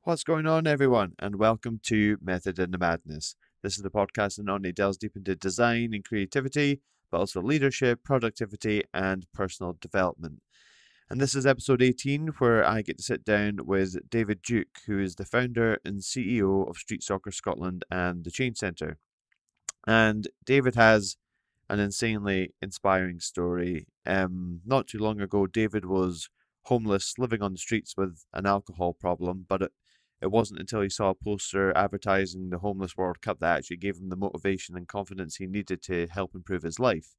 What's going on, everyone, and welcome to Method in the Madness. This is the podcast that not only delves deep into design and creativity, but also leadership, productivity, and personal development. And this is episode 18, where I get to sit down with David Duke, who is the founder and CEO of Street Soccer Scotland and the Change Centre. And David has an insanely inspiring story. Not too long ago, David was homeless, living on the streets with an alcohol problem, but it wasn't until he saw a poster advertising the Homeless World Cup that actually gave him the motivation and confidence he needed to help improve his life.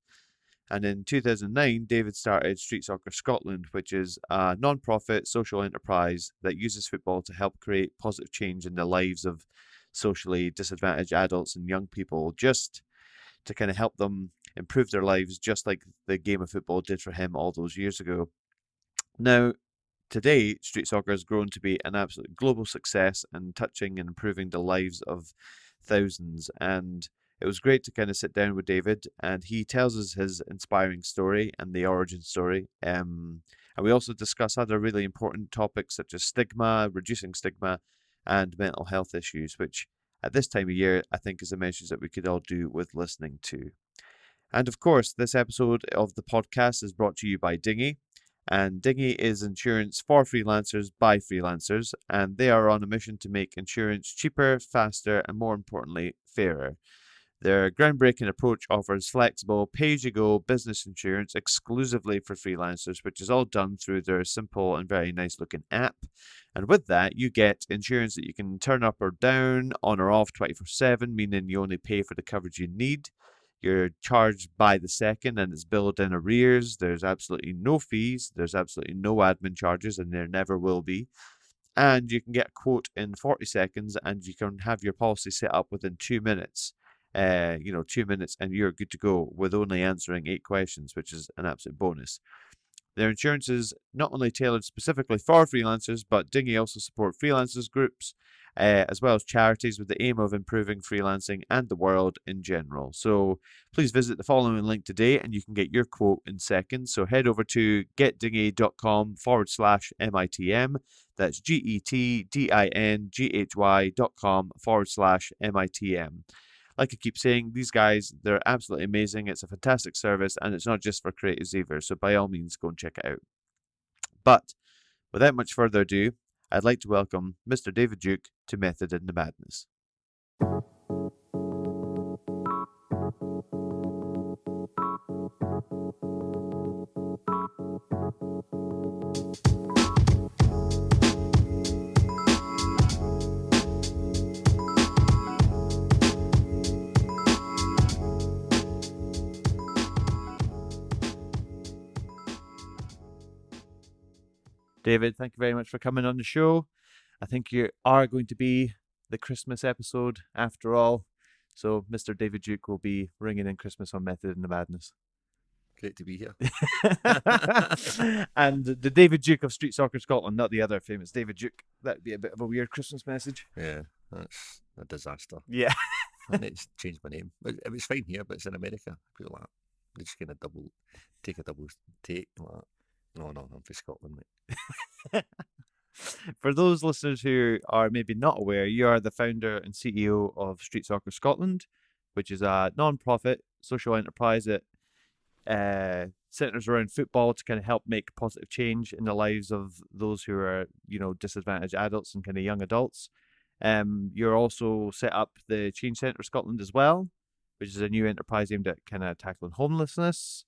And in 2009, David started Street Soccer Scotland, which is a non profit social enterprise that uses football to help create positive change in the lives of socially disadvantaged adults and young people, just to kind of help them improve their lives, just like the game of football did for him all those years ago. Now, today, street soccer has grown to be an absolute global success and touching and improving the lives of thousands. And it was great to kind of sit down with David, and he tells us his inspiring story and the origin story. And we also discuss other really important topics such as stigma, reducing stigma, and mental health issues, which at this time of year I think is a message that we could all do with listening to. And of course, this episode of the podcast is brought to you by Dingy. And Dingy is insurance for freelancers by freelancers, and they are on a mission to make insurance cheaper, faster, and more importantly, fairer. Their groundbreaking approach offers flexible, pay-as-you-go business insurance exclusively for freelancers, which is all done through their simple and very nice-looking app. And with that, you get insurance that you can turn up or down, on or off 24/7, meaning you only pay for the coverage you need. You're charged by the second and it's billed in arrears. There's absolutely no fees. There's absolutely no admin charges, and there never will be. And you can get a quote in 40 seconds and you can have your policy set up within 2 minutes. 2 minutes and you're good to go with only answering 8 questions, which is an absolute bonus. Their insurance is not only tailored specifically for freelancers, but Dingy also support freelancers groups as well as charities with the aim of improving freelancing and the world in general. So please visit the following link today and you can get your quote in seconds. So head over to getdingy.com/MITM. That's getdinghy.com/MITM. Like I keep saying, these guys, they're absolutely amazing. It's a fantastic service, and it's not just for creatives either. So by all means, go and check it out. But without much further ado, I'd like to welcome Mr. David Duke to Method in the Madness. David, thank you very much for coming on the show. I think you are going to be the Christmas episode after all. So Mr. David Duke will be ringing in Christmas on Method in the Madness. Great to be here. And the David Duke of Street Soccer Scotland, not the other famous David Duke. That'd be a bit of a weird Christmas message. Yeah, that's a disaster. Yeah. I need to change my name. It was fine here, but it's in America. People like they just kind of take a double take. Like, no, I'm from Scotland, mate. For those listeners who are maybe not aware, you are the founder and CEO of Street Soccer Scotland, which is a non-profit social enterprise that centres around football to kind of help make positive change in the lives of those who are, disadvantaged adults and kind of young adults. You're also set up the Change Centre Scotland as well, which is a new enterprise aimed at kind of tackling homelessness.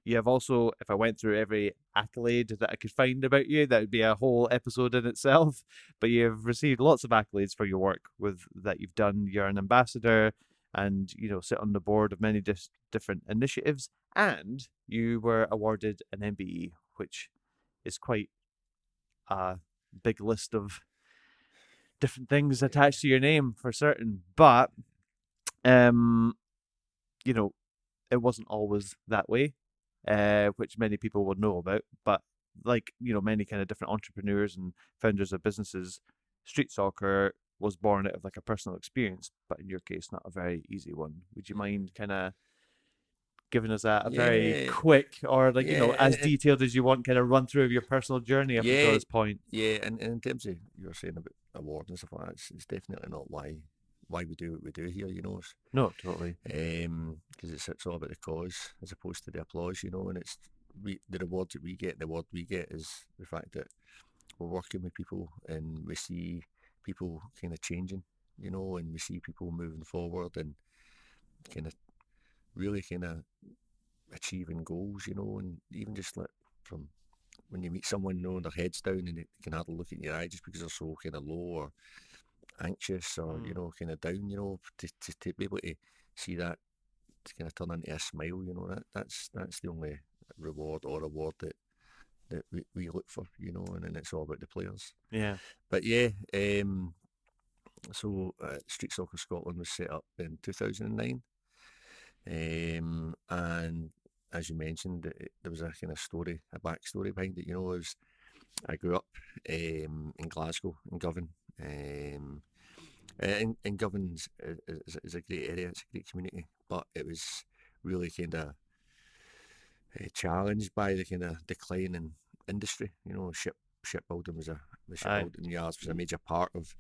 You have also, if I went through every accolade that I could find about you, that would be a whole episode in itself. But you've received lots of accolades for your work that you've done. You're an ambassador, and sit on the board of many different initiatives. And you were awarded an MBE, which is quite a big list of different things attached to your name for certain. But it wasn't always that way. Which many people would know about. But like, many kind of different entrepreneurs and founders of businesses, street soccer was born out of like a personal experience, but in your case, not a very easy one. Would you mind kind of given us a very Yeah, quick, or like, yeah, as detailed as you want, kind of run through of your personal journey up until yeah, this point. yeah. And in terms of you were saying about awards and stuff like that, it's definitely not why we do what we do here. No, totally. Because it's all about the cause as opposed to the applause. And it's the rewards that we get. The award we get is the fact that we're working with people and we see people kind of changing. And we see people moving forward and kind of really kind of achieving goals. And even just like from when you meet someone, their head's down and they can hardly look in your eye just because they're so kind of low or anxious or kind of down. To be able to see that to kind of turn into a smile. That's the only reward or award that we look for. And then it's all about the players. Yeah. But yeah, so Street Soccer Scotland was set up in 2009, and as you mentioned, there was a kind of story, a backstory behind it. I grew up in Glasgow, in Govan. And Govan's is a great area, it's a great community, but it was really kind of challenged by the kind of decline in industry. Shipbuilding the Aye. shipbuilding yards was a major part of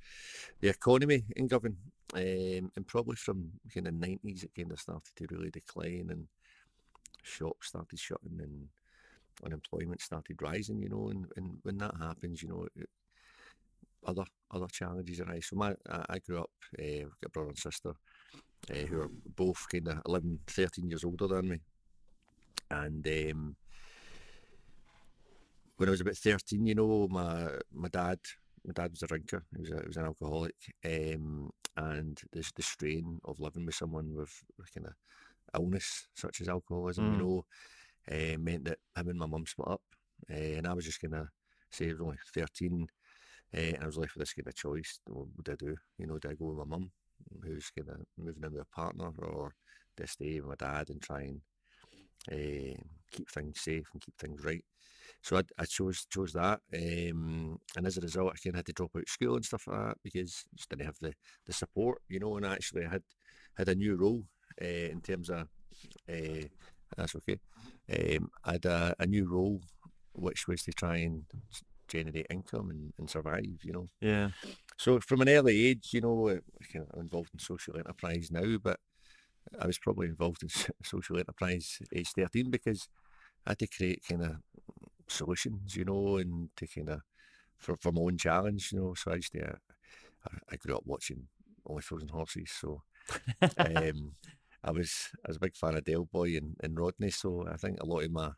the economy in Govan. And probably from kind of 90s it kind of started to really decline and shops started shutting and unemployment started rising, and when that happens, other challenges arise. So I grew up, I've got a brother and sister who are both kind of 11, 13 years older than me. And when I was about 13, my dad was a drinker. He was an alcoholic, and the strain of living with someone with kind of illness such as alcoholism, meant that him and my mum split up, and I was just kind of say I was only 13, and I was left with this kind of choice. What do I do? Do I go with my mum, who's kind of moving in with a partner, or do I stay with my dad and try and keep things safe and keep things right? So I chose that, and as a result, I kind of had to drop out of school and stuff like that because I just didn't have the support, And actually, I had a new role in terms of that's okay. I had a new role, which was to try and generate income and survive. Yeah. So from an early age, I'm involved in social enterprise now, but I was probably involved in social enterprise age 13 because I had to create kind of solutions, and to kind of for my own challenge, So I grew up watching Only Fools and Horses, so I was a big fan of Del Boy and Rodney, so I think a lot of my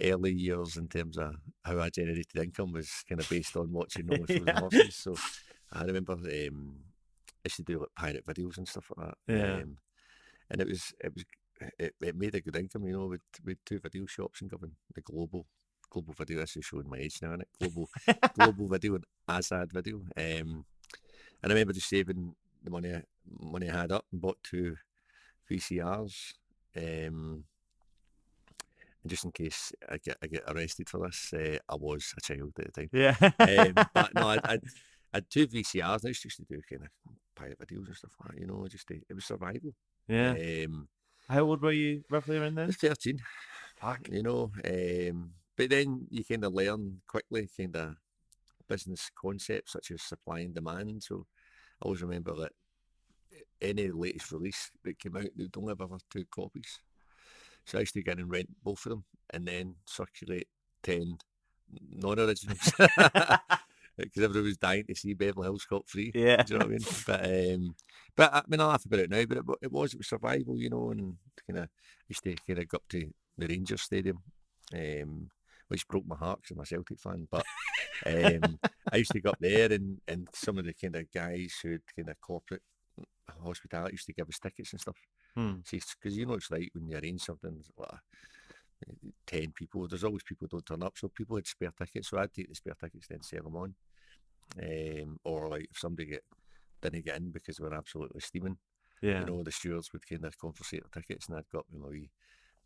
early years in terms of how I generated income was kind of based on watching Only Fools and Horses. So I remember I used to do like pirate videos and stuff like that. Yeah. And it made a good income, with two video shops in Govan, the Global Video. This is showing my age now, isn't it? Global Video and Azad Video. And I remember just saving the money I had up and bought two VCRs. And just in case I get arrested for this, I was a child at the time. Yeah. But no, I had two VCRs. And I used to do kind of pirate videos and stuff like that. It was survival. Yeah. How old were you roughly around I then? was 13. Fuck. But then you kind of learn quickly kind of business concepts such as supply and demand. So I always remember that any latest release that came out, they'd only have ever two copies. So I used to go in and rent both of them and then circulate 10 non-originals. Because everybody was dying to see Beverly Hills Cop 3. Yeah. Do you know what I mean? But I mean, I laugh about it now, but it was survival, and kind of used to kind of go up to the Rangers Stadium, which broke my heart because I'm a Celtic fan. But I used to go up there, and some of the kind of guys who had kind of corporate hospitality used to give us tickets and stuff. See, because it's like when you arrange something, like 10 people, there's always people who don't turn up, so people had spare tickets, so I'd take the spare tickets then sell them on, or like if somebody didn't get in because we were absolutely steaming, Yeah. the stewards would kind of confiscate their tickets, and I'd got with my wee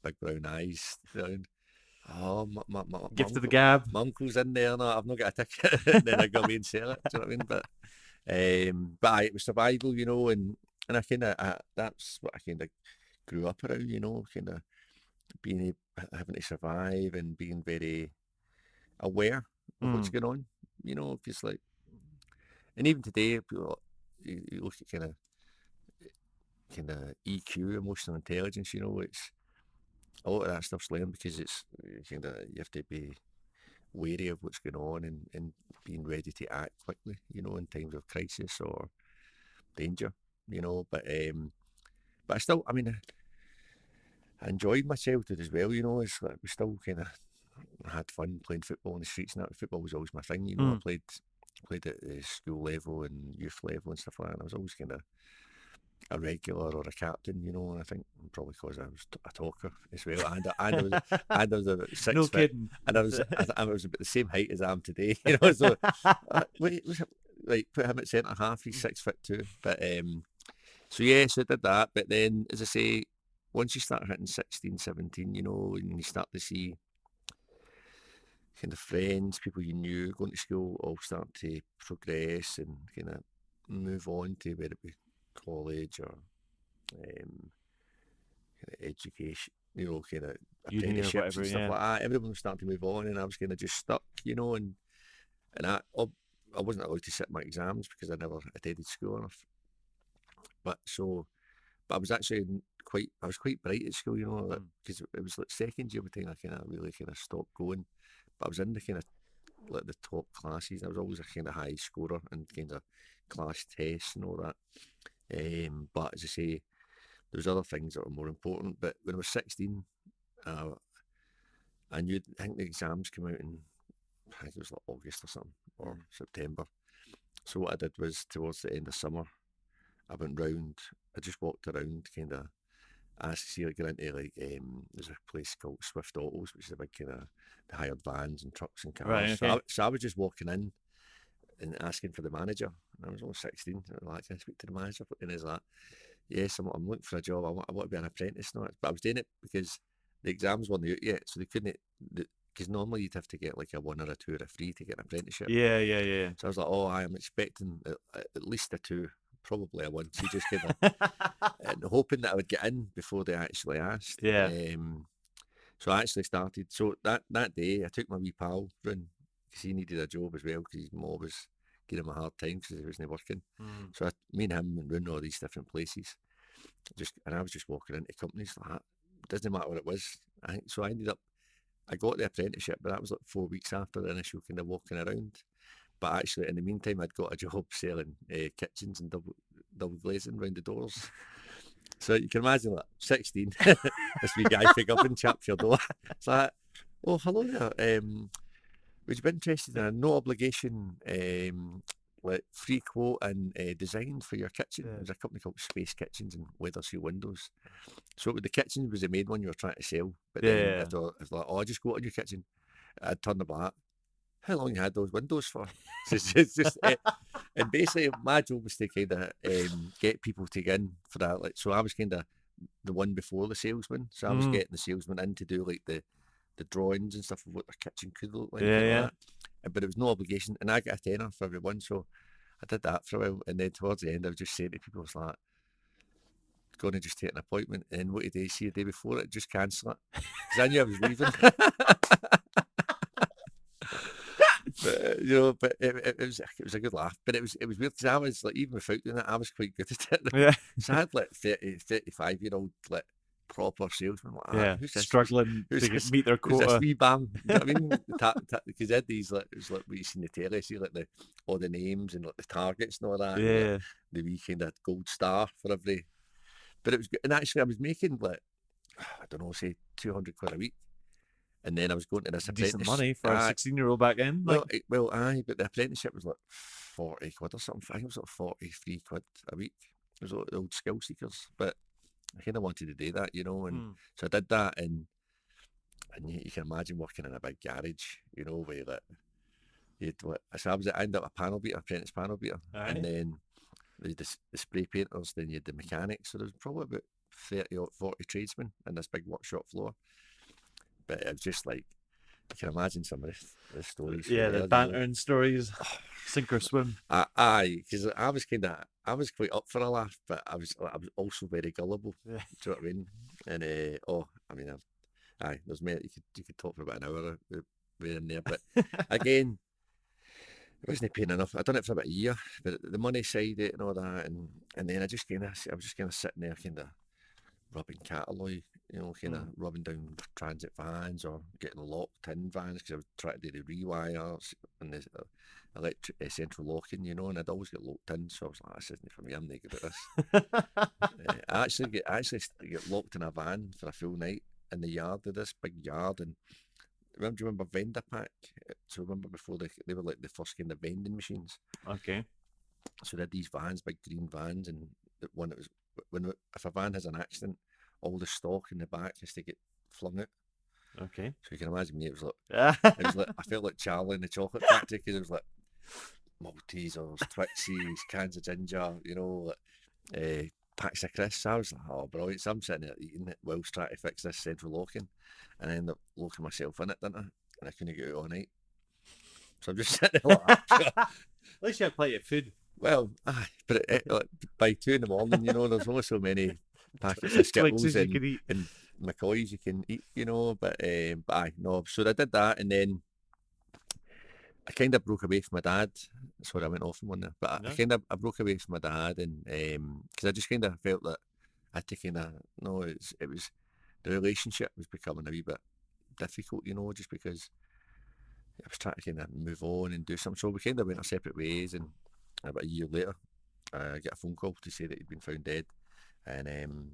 big brown eyes down. Oh, my Gift of the gab. my uncle's in there, no, I've not got a ticket. And then I go away and sell it. Do you know what I mean? But it was survival, and I kind of that's what I kind of grew up around, kind of having to survive and being very aware of what's Mm. going on, because like, and even today, people, you look at kind of EQ, emotional intelligence, it's a lot of that stuff's learned because it's kind of, you have to be wary of what's going on and being ready to act quickly, in times of crisis or danger, but I still, I mean, I enjoyed my childhood as well, it's like we still kind of had fun playing football in the streets, and that football was always my thing, I Mm. played at the school level and youth level and stuff like that, and I was always kind of a regular or a captain, and I think probably because I was a talker as well, and I was about No 6 foot, kidding. and I was about the same height as I am today, So wait, like put him at centre half, he's 6'2", but so yeah, so I did that, but then as I say, once you start hitting 16, 17, and you start to see kind of friends, people you knew going to school, all start to progress and kind of move on to whether it be college or um, kind of education, kind of Uni or apprenticeships whatever, and stuff yeah. like that. Everyone was starting to move on, and I was kind of just stuck, and I wasn't allowed to sit my exams because I never attended school enough. But so, but I was quite bright at school, because it was like second year by the time I kind of really kind of stopped going. But I was in the kind of like the top classes. I was always a kind of high scorer and kind of class tests and all that. But as I say, there was other things that were more important. But when I was 16, uh, I think the exams came out in, I think it was like August or something, or September. So what I did was towards the end of summer, I just walked around kind of asked to see like get into like there's a place called Swift Autos, which is a big kind of, they hired vans and trucks and Right, cars. okay. So I was just walking in and asking for the manager. And I was only 16. I was like, can I speak to the manager? And he's like, yes, I'm looking for a job. I want to be an apprentice now. But I was doing it because the exams weren't out yet, so they couldn't. Because normally you'd have to get like a 1 or a 2 or a 3 to get an apprenticeship. Yeah, yeah, yeah. So I was like, oh, I am expecting at least a 2, probably a 1. So you just kind of and hoping that I would get in before they actually asked. Yeah. So I actually started. So that day, I took my wee pal round because he needed a job as well because his mom was giving him a hard time because he wasn't working. Mm. So me and him went round all these different places. And I was just walking into companies like that. It doesn't matter what it was. So I ended up. I got the apprenticeship, but that was like 4 weeks after the initial kind of walking around. But actually, in the meantime, I'd got a job selling kitchens and double glazing round the doors. So you can imagine, like 16, this wee guy pick up and chap your door. It's like, oh, hello there. Would you be interested in a no obligation, like free quote and design for your kitchen? Yeah. There's a company called Space Kitchens and Weather Seal Windows. So the kitchen was the main one you were trying to sell. But then Yeah. if like, oh, I just go on your kitchen, I'd turn the back. How long you had those windows for? It's just and basically my job was to kind of get people to get in for that. Like, so I was kind of the one before the salesman. So I was Mm. getting the salesman in to do like the drawings and stuff of what their kitchen could look like, Yeah, and yeah. like that. But it was no obligation, and I got a tenner for every one. So I did that for a while, and then towards the end, I was just saying to people, "Was like, going to just take an appointment, and what do you see the day before it? Just cancel it," because I knew I was leaving. But but it was a good laugh. But it was weird because I was like, even without doing it, I was quite good at it. Yeah. So I had like 35-year-old like proper salesman like, Yeah. who's this? Struggling Who's to this? meet their Who's this quota. wee bam? You know what I mean? Because they had these like, it was like what you see in the telly, see like all the names and like the targets and all that, and like Yeah. the wee kind of gold star for every. But it was good, and actually I was making like, I don't know, say 200 quid a week, and then I was going to this Decent apprentice. money for a 16-year-old back then. Like, Well, aye, but the apprenticeship was like 40 quid or something. I think it was like 43 quid a week. It was like the old skill seekers, but I kind of wanted to do that, and mm. so I did that, and you can imagine working in a big garage, where that so I ended up a panel beater, apprentice panel beater, and Aye. then the spray painters, then you had the mechanics. So there's probably about 30 or 40 tradesmen in this big workshop floor. But it was just like, you can imagine some of the stories from Yeah, the there, banter and stories. Sink or swim. Aye, because I was kind of, I was quite up for a laugh, but I was also very gullible. Yeah. Do you know what I mean? And I mean, aye, there's many you could talk for about an hour with in there, but again, it wasn't paying enough. I done it for about a year, but the money side of it and all that, and then I was just kind of sitting there, kind of rubbing catalloy, kind of rubbing down transit vans or getting locked in vans because I was trying to do the rewires and the electric central locking, and I'd always get locked in. So I was like, this isn't for me. I'm not good at this. I actually get locked in a van for a full night in the yard of this big yard. And do you remember Vendor Pack? So remember before they were like the first kind of vending machines. Okay. So they had these vans, big green vans, and when it was if a van has an accident, all the stock in the back has to get flung out. Okay. So you can imagine me. It was like I felt like Charlie in the Chocolate Factory because it was like Maltesers, Twixies, cans of ginger, packs of crisps. I was like, oh, brilliant. So I'm sitting there eating it whilst trying to fix this central locking, and I ended up locking myself in it, didn't I? And I couldn't get out all night. So I'm just sitting there like that. At least you had plenty of food. Well, but like, by 2 in the morning, there's only so many packets of Skittles Twixes you could eat. and McCoys you can eat, but aye, no. So I did that, and then I kind of broke away from my dad. Sorry, I went off on one there, but No. I broke away from my dad, and because I just kind of felt that I had to kind of no, it was the relationship was becoming a wee bit difficult, just because I was trying to kind of move on and do something. So we kind of went our separate ways, and about a year later, I get a phone call to say that he'd been found dead, and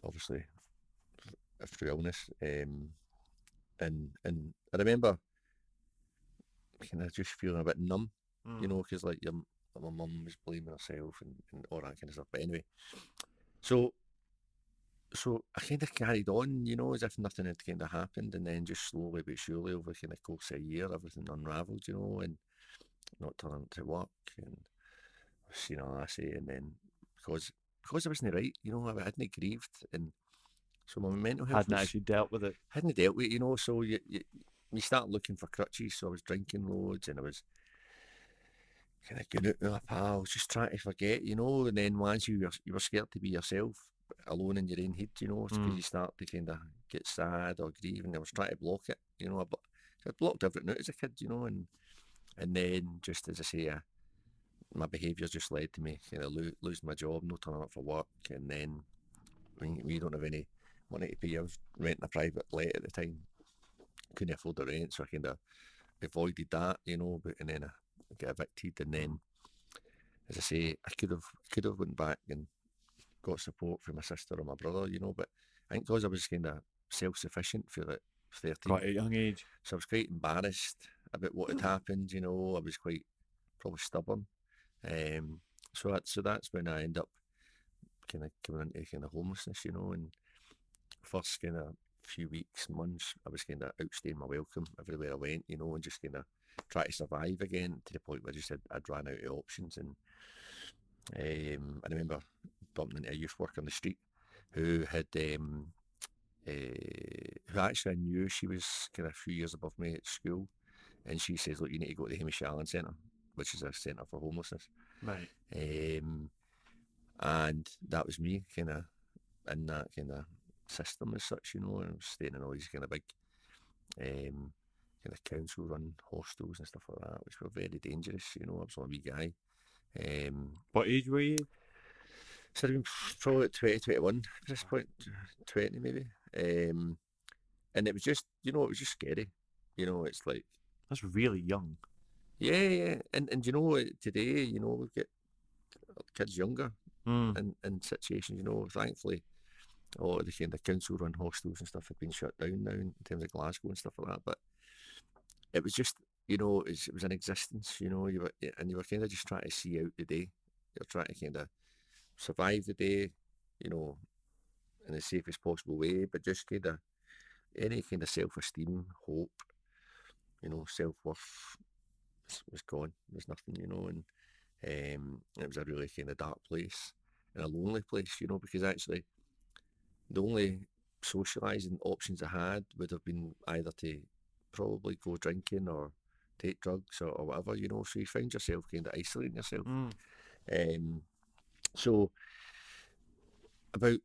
obviously through illness. And I remember kind of just feeling a bit numb, because like my mum was blaming herself and all that kind of stuff. But anyway, so I kind of carried on, as if nothing had kind of happened, and then just slowly but surely over kind of course of a year, everything unravelled, and not turning up to work and seeing a lassie, and then because I wasn't right, I hadn't grieved, and so my mental health Hadn't actually dealt with it. hadn't dealt with it, so you start looking for crutches. So I was drinking loads, and I was kind of going out with my pals, just trying to forget, and then once you were scared to be yourself alone in your own head, because you start to kind of get sad or grieve, and I was trying to block it, I blocked everything out as a kid, and then just as I say, my behaviours just led to me kind of losing my job, no turning up for work, and then when you don't have any money to pay, I was renting a private let at the time, couldn't afford the rent, so I kind of avoided that, and then I got evicted, and then, as I say, I could have went back and got support from my sister or my brother, but I think because I was kind of self-sufficient for like 13, Quite at a young age. so I was quite embarrassed about what had happened, I was quite probably stubborn. So that's when I end up kind of coming into kind of homelessness, and first kind of few weeks, months, I was kind of outstaying my welcome everywhere I went, and just kind of try to survive again to the point where I just I'd ran out of options. And I remember bumping into a youth worker on the street who had who actually I knew. She was kind of a few years above me at school, and she says, look, you need to go to the Hamish Allen Centre, which is a centre for homelessness. Right. And that was me kind of in that kind of system as such, and I was staying in all these kind of big kind of council run hostels and stuff like that, which were very dangerous, I was a wee guy. What age were you? So I'd been probably at 20, 21 at this point, 20 maybe. And it was just, it was just scary. It's like... That's really young. Yeah. And today, we've got kids younger in situations, thankfully. A lot of the kind of council run hostels and stuff have been shut down now in terms of Glasgow and stuff like that. But it was just, it was an existence, you were kind of just trying to see out the day. You're trying to kind of survive the day, in the safest possible way, but just kind of any kind of self-esteem, hope, self-worth was gone. There's nothing, and it was a really kind of dark place and a lonely place, because actually the only socialising options I had would have been either to probably go drinking or take drugs or whatever, so you found yourself kind of isolating yourself. So about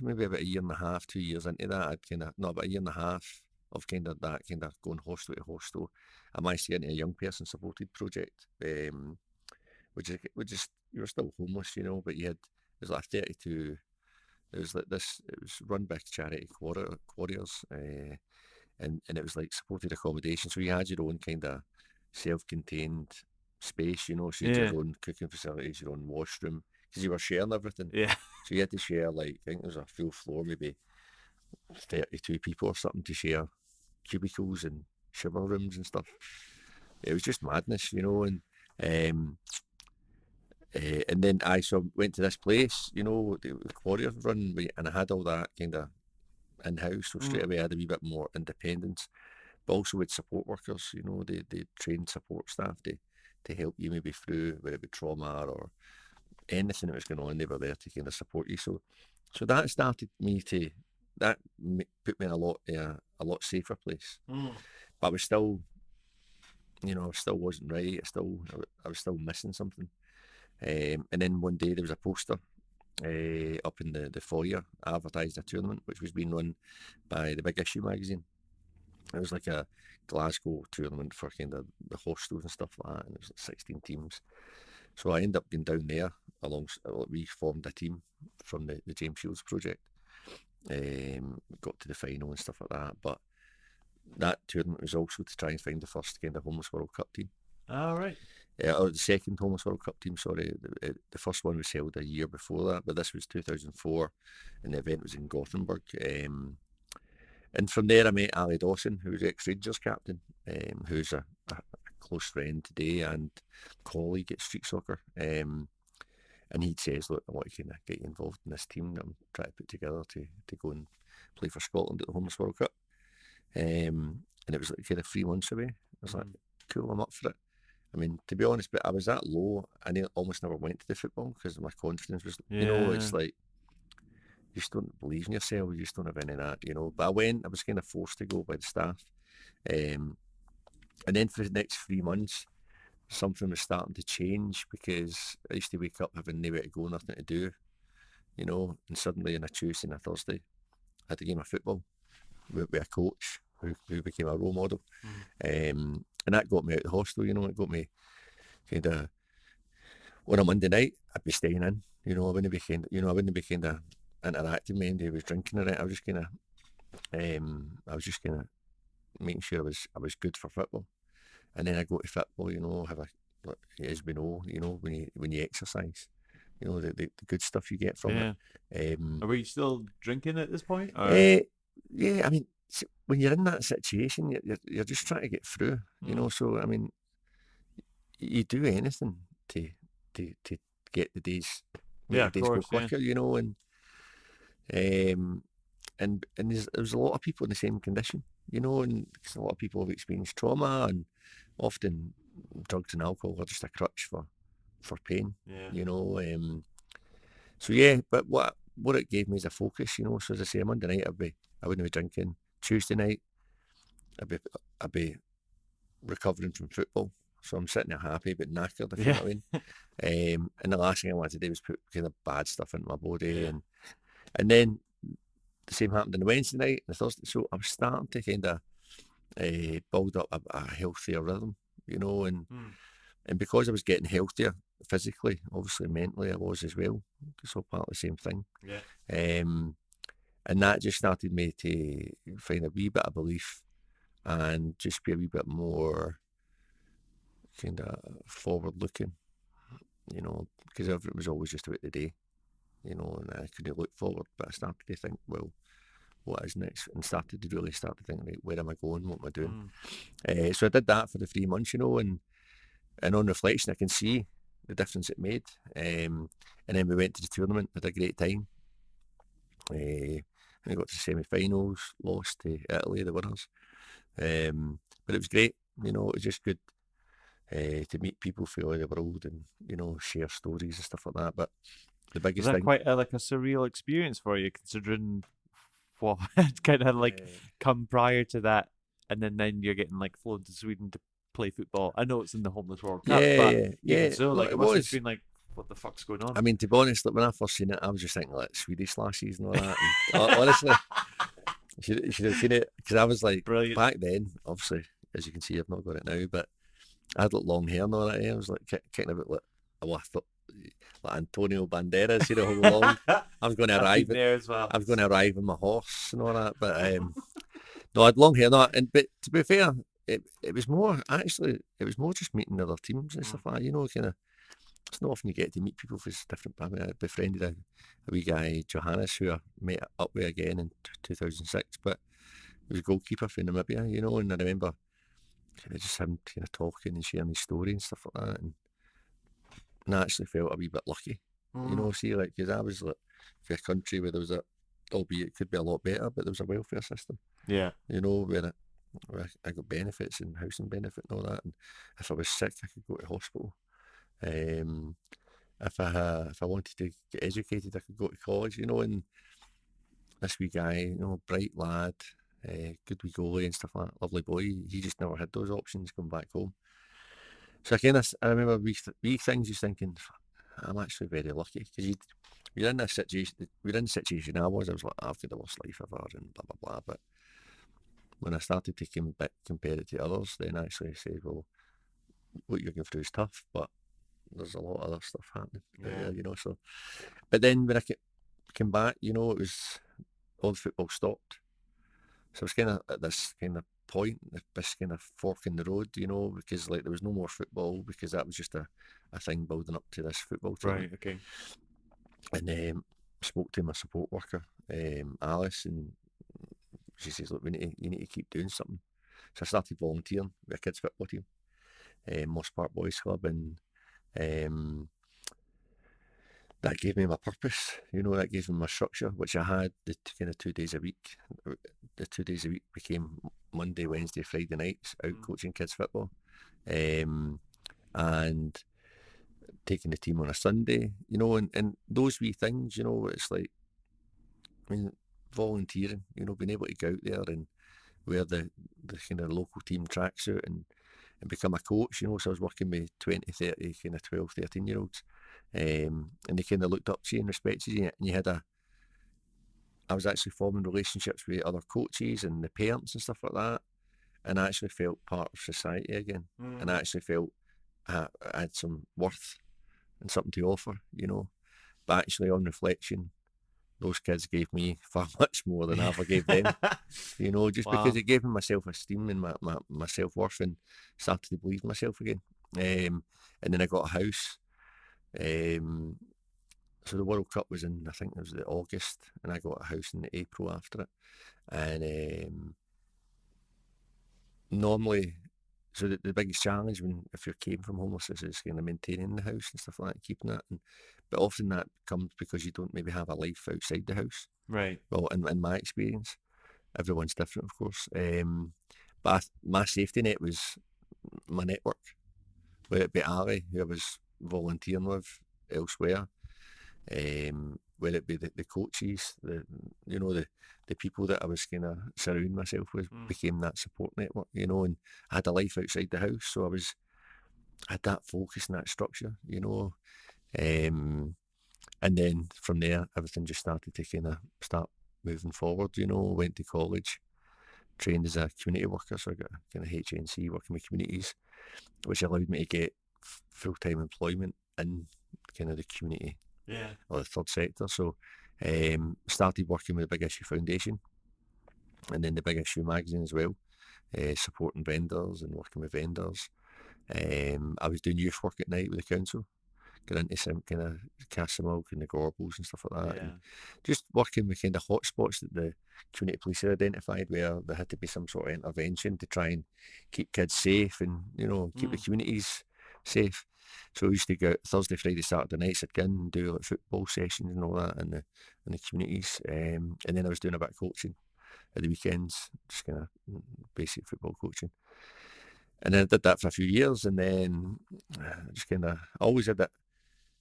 maybe about a year and a half, 2 years into that, I'd kind of not about a year and a half of kind of that kind of going hostel to hostel. I managed to get into a young person supported project, which is you were still homeless, you know, but you had there's like 32. It was like this. It was run by charity Quarriers, and it was like supported accommodation. So you had your own kind of self-contained space, you know. So you had Yeah. your own cooking facilities, your own washroom, because you were sharing everything. Yeah. So you had to share like I think there was a full floor, maybe 32 people or something to share cubicles and shower rooms and stuff. It was just madness, you know. Um, and then I went to this place, you know, the Quarriers run, and I had all that kind of in house. So straight Mm. away I had a wee bit more independence, but also with support workers, you know, they trained support staff to help you maybe through whether it be trauma or anything that was going on. They were there to kind of support you. So that started me to put me in a lot safer place. Mm. But I was still, you know, I still wasn't right. I was still missing something. And then one day there was a poster up in the foyer advertised a tournament which was being run by the Big Issue magazine. It was like a Glasgow tournament for kind of the hostels and stuff like that, and it was like 16 teams. So I ended up being down there we formed a team from the James Shields project. Got to the final and stuff like that. But that tournament was also to try and find the first kind of Homeless World Cup team. All right. Or the second Homeless World Cup team, sorry. The first one was held a year before that, but this was 2004, and the event was in Gothenburg. And from there, I met Ali Dawson, who was ex-Rangers captain, who's a close friend today and colleague at street soccer. And he says, look, I want to kind of get you involved in this team that I'm trying to put together to go and play for Scotland at the Homeless World Cup. And it was like kind of 3 months away. I was like, cool, I'm up for it. I mean, to be honest, but I was that low, I almost never went to the football because my confidence was, you know, it's like, you just don't believe in yourself, you just don't have any of that, you know. But I went, I was kind of forced to go by the staff. And then for the next 3 months, something was starting to change because I used to wake up having nowhere to go, nothing to do, you know, and suddenly on a Tuesday and a Thursday, I had a game of football with a coach who became a role model. And that got me out of the hostel, you know, it got me kind of, on a Monday night, I'd be staying in, you know, I wouldn't be kind of interacting with anybody who was drinking or it. I was just kind of making sure I was good for football. And then I go to football, you know, as we know, you know, when you exercise, you know, the good stuff you get from it. Are we still drinking at this point? Or? Yeah, I mean, when you're in that situation, you're just trying to get through, you know. So I mean, you do anything to get the days, make the days go quicker, you know. And there's a lot of people in the same condition, you know, and because a lot of people have experienced trauma, and often drugs and alcohol are just a crutch for pain, you know. So yeah, but what it gave me is a focus, you know. So as I say, Monday night I wouldn't be drinking. Tuesday night I'd be recovering from football. So I'm sitting there happy but knackered, if you know what I mean. And the last thing I wanted to do was put kind of bad stuff into my body, and then the same happened on the Wednesday night and the Thursday. So I was starting to kind of build up a healthier rhythm, you know, and because I was getting healthier physically, obviously mentally I was as well. It's all part of the same thing. And that just started me to find a wee bit of belief and just be a wee bit more kind of forward looking, you know, because everything was always just about the day, you know, and I couldn't look forward, but I started to think, well, what is next? And started to think, right, where am I going? What am I doing? So I did that for the 3 months, you know, and on reflection, I can see the difference it made. And then we went to the tournament, had a great time. And I got to the semi-finals, lost to Italy, the winners. But it was great, you know, it was just good to meet people from all over the world and, you know, share stories and stuff like that. But the biggest Was that thing... quite like a surreal experience for you, considering what had kind of like come prior to that, and then you're getting like flown to Sweden to play football. I know it's in the Homeless World Cup, Yeah, but yeah, even yeah. so, No, like, it it must have was. been like, what the fuck's going on? I mean, to be honest, like, when I first seen it, I was just thinking like Swedish lasses and all that. And honestly, you should have seen it, because I was like, Brilliant. back then, obviously, as you can see, I've not got it now, but I had like long hair and all that. I was like kicking about like, well, I thought like Antonio Banderas, how long I was going to I've arrive. been there as well. I was going to arrive on my horse and all that, but no, I had long hair. No, but to be fair, it was more actually. It was more just meeting other teams and stuff like that. Kind of. It's not often you get to meet people from different. I mean, I befriended a wee guy, Johannes, who I met up with again in 2006. But he was a goalkeeper for Namibia, and I remember kind of just him kind of talking and sharing his story and stuff like that. And I actually felt a wee bit lucky, see, like, because I was like, for a country where there was albeit it could be a lot better, but there was a welfare system. Yeah. Where I got benefits and housing benefit and all that. And if I was sick, I could go to hospital. If I wanted to get educated, I could go to college. And this wee guy, bright lad, good wee goalie and stuff like that, lovely boy. He just never had those options going back home. So I remember wee things, just thinking, I'm actually very lucky, because you're in this situation. We're in the situation I was like, I've got the worst life ever and blah blah blah. But when I started to compare it to others, then I actually say, well, what you're going through is tough, but there's a lot of other stuff happening. Yeah. So, but then when I came back, it was all the football stopped. So I was kind of at this kind of point, this kind of fork in the road, because like there was no more football, because that was just a thing building up to this football team. Right. Okay. And spoke to my support worker, Alice, and she says, look, you need to keep doing something. So I started volunteering with a kids football team, Moss Park Boys Club, and that gave me my purpose, that gave me my structure, which I had the kind of 2 days a week. The 2 days a week became Monday, Wednesday, Friday nights out coaching kids football, and taking the team on a Sunday, and those wee things, it's like, I mean, volunteering, being able to go out there and wear the kind of local team tracksuit and become a coach, so I was working with 20, 30, kind of 12, 13-year-olds, and they kind of looked up to you and respected you, and I was actually forming relationships with other coaches and the parents and stuff like that, and I actually felt part of society again, and I actually felt I had some worth and something to offer, but actually on reflection, those kids gave me far much more than I ever gave them, just because it gave me my self-esteem and my self-worth, and started to believe in myself again. And then I got a house. So the World Cup was I think it was the August, and I got a house in April after it. And normally, so the biggest challenge if you came from homelessness is kind of maintaining the house and stuff like that, keeping that. But often that comes because you don't maybe have a life outside the house. Right. Well, in my experience, everyone's different, of course. But my safety net was my network, whether it be Ali, who I was volunteering with elsewhere, whether it be the coaches, the people that I was kind of surrounding myself with, became that support network, and I had a life outside the house, so I had that focus and that structure, and then from there everything just started to kind of start moving forward. Went to college, trained as a community worker, so I got a kind of HNC, working with communities, which allowed me to get full-time employment in kind of the community, or the third sector. So started working with the Big Issue Foundation, and then the Big Issue magazine as well, supporting vendors and working with vendors. I was doing youth work at night with the council, got into some kind of Castlemilk and the Gorbals and stuff like that, and just working with kind of hotspots that the community police had identified where there had to be some sort of intervention to try and keep kids safe and keep the communities safe. So we used to go out Thursday, Friday, Saturday nights. I'd go in and do like football sessions and all that in the communities, and then I was doing a bit of coaching at the weekends, just kind of basic football coaching. And then I did that for a few years, and then I just kind of always had that.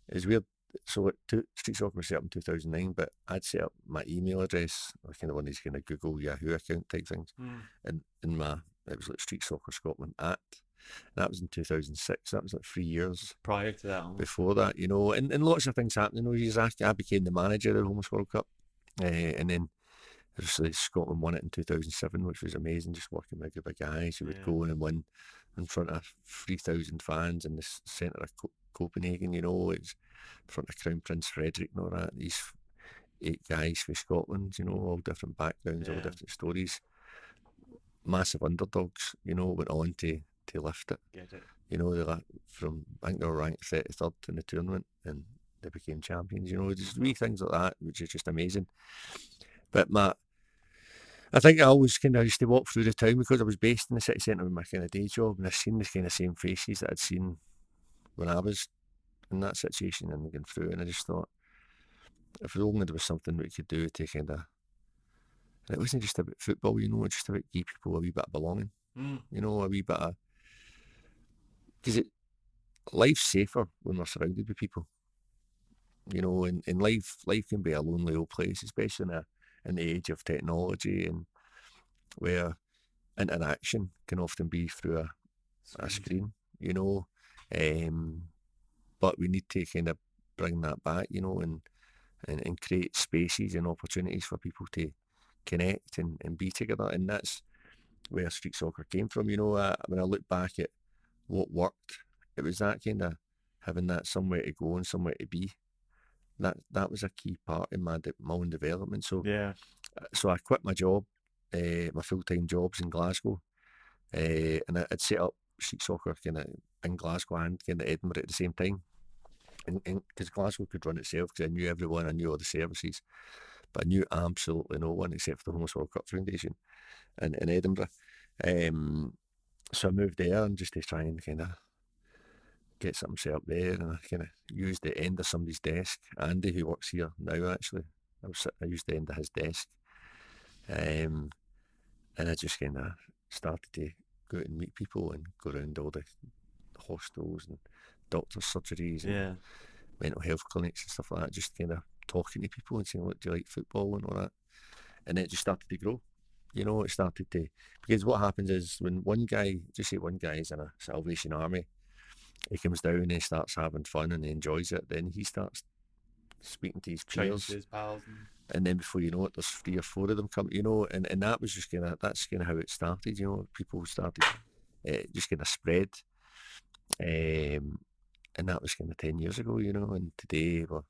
It's weird. So like, Street Soccer was set up in 2009, but I'd set up my email address, or kind of one of these kind of Google Yahoo account type things, and it was like Street Soccer Scotland @ That was in 2006. That was like 3 years Prior to that, almost. before that, and lots of things happened. Years after, I became the manager of the Homeless World Cup, and then obviously Scotland won it in 2007, which was amazing. Just working with a group of guys who would go in and win in front of 3,000 fans in the centre of Copenhagen. It's in front of Crown Prince Frederick and all that. These 8 guys from Scotland, all different backgrounds, all different stories. Massive underdogs, went on to lift it. Get it. They I think they were ranked 33rd in the tournament and they became champions. Just wee things like that, which is just amazing. But I think I always kind of used to walk through the town because I was based in the city centre with my kind of day job, and I've seen the kind of same faces that I'd seen when I was in that situation and going through, and I just thought, if only there was something we could do to kind of, and it wasn't just about football, it's just about give people a wee bit of belonging, a wee bit of, because life's safer when we're surrounded with people, and life can be a lonely old place, especially in the age of technology and where interaction can often be through a screen, but we need to kind of bring that back, and create spaces and opportunities for people to connect and be together, and that's where street soccer came from. When I look back at what worked, it was that kind of having that somewhere to go and somewhere to be. That was a key part in my own development. So I quit my job, my full-time jobs in Glasgow, and I'd set up street soccer kind of in Glasgow and kind of Edinburgh at the same time. And because Glasgow could run itself, because I knew everyone, I knew all the services, but I knew absolutely no one except for the Homeless World Cup Foundation in Edinburgh. So I moved there and just to try and kind of get something set up there, and I kind of used the end of somebody's desk. Andy, who works here now, actually, I used the end of his desk, and I just kind of started to go out and meet people and go around all the hostels and doctors' surgeries and mental health clinics and stuff like that, just kind of talking to people and saying, look, do you like football and all that? And it just started to grow. It started to, because what happens is when one guy is in a Salvation Army, he comes down and he starts having fun and he enjoys it, then he starts speaking to his peers, his pals, and then before you know it, there's 3 or 4 of them come, and that was just that's kind of how it started. People started, just kind of spread, and that was kind of 10 years ago, and today we're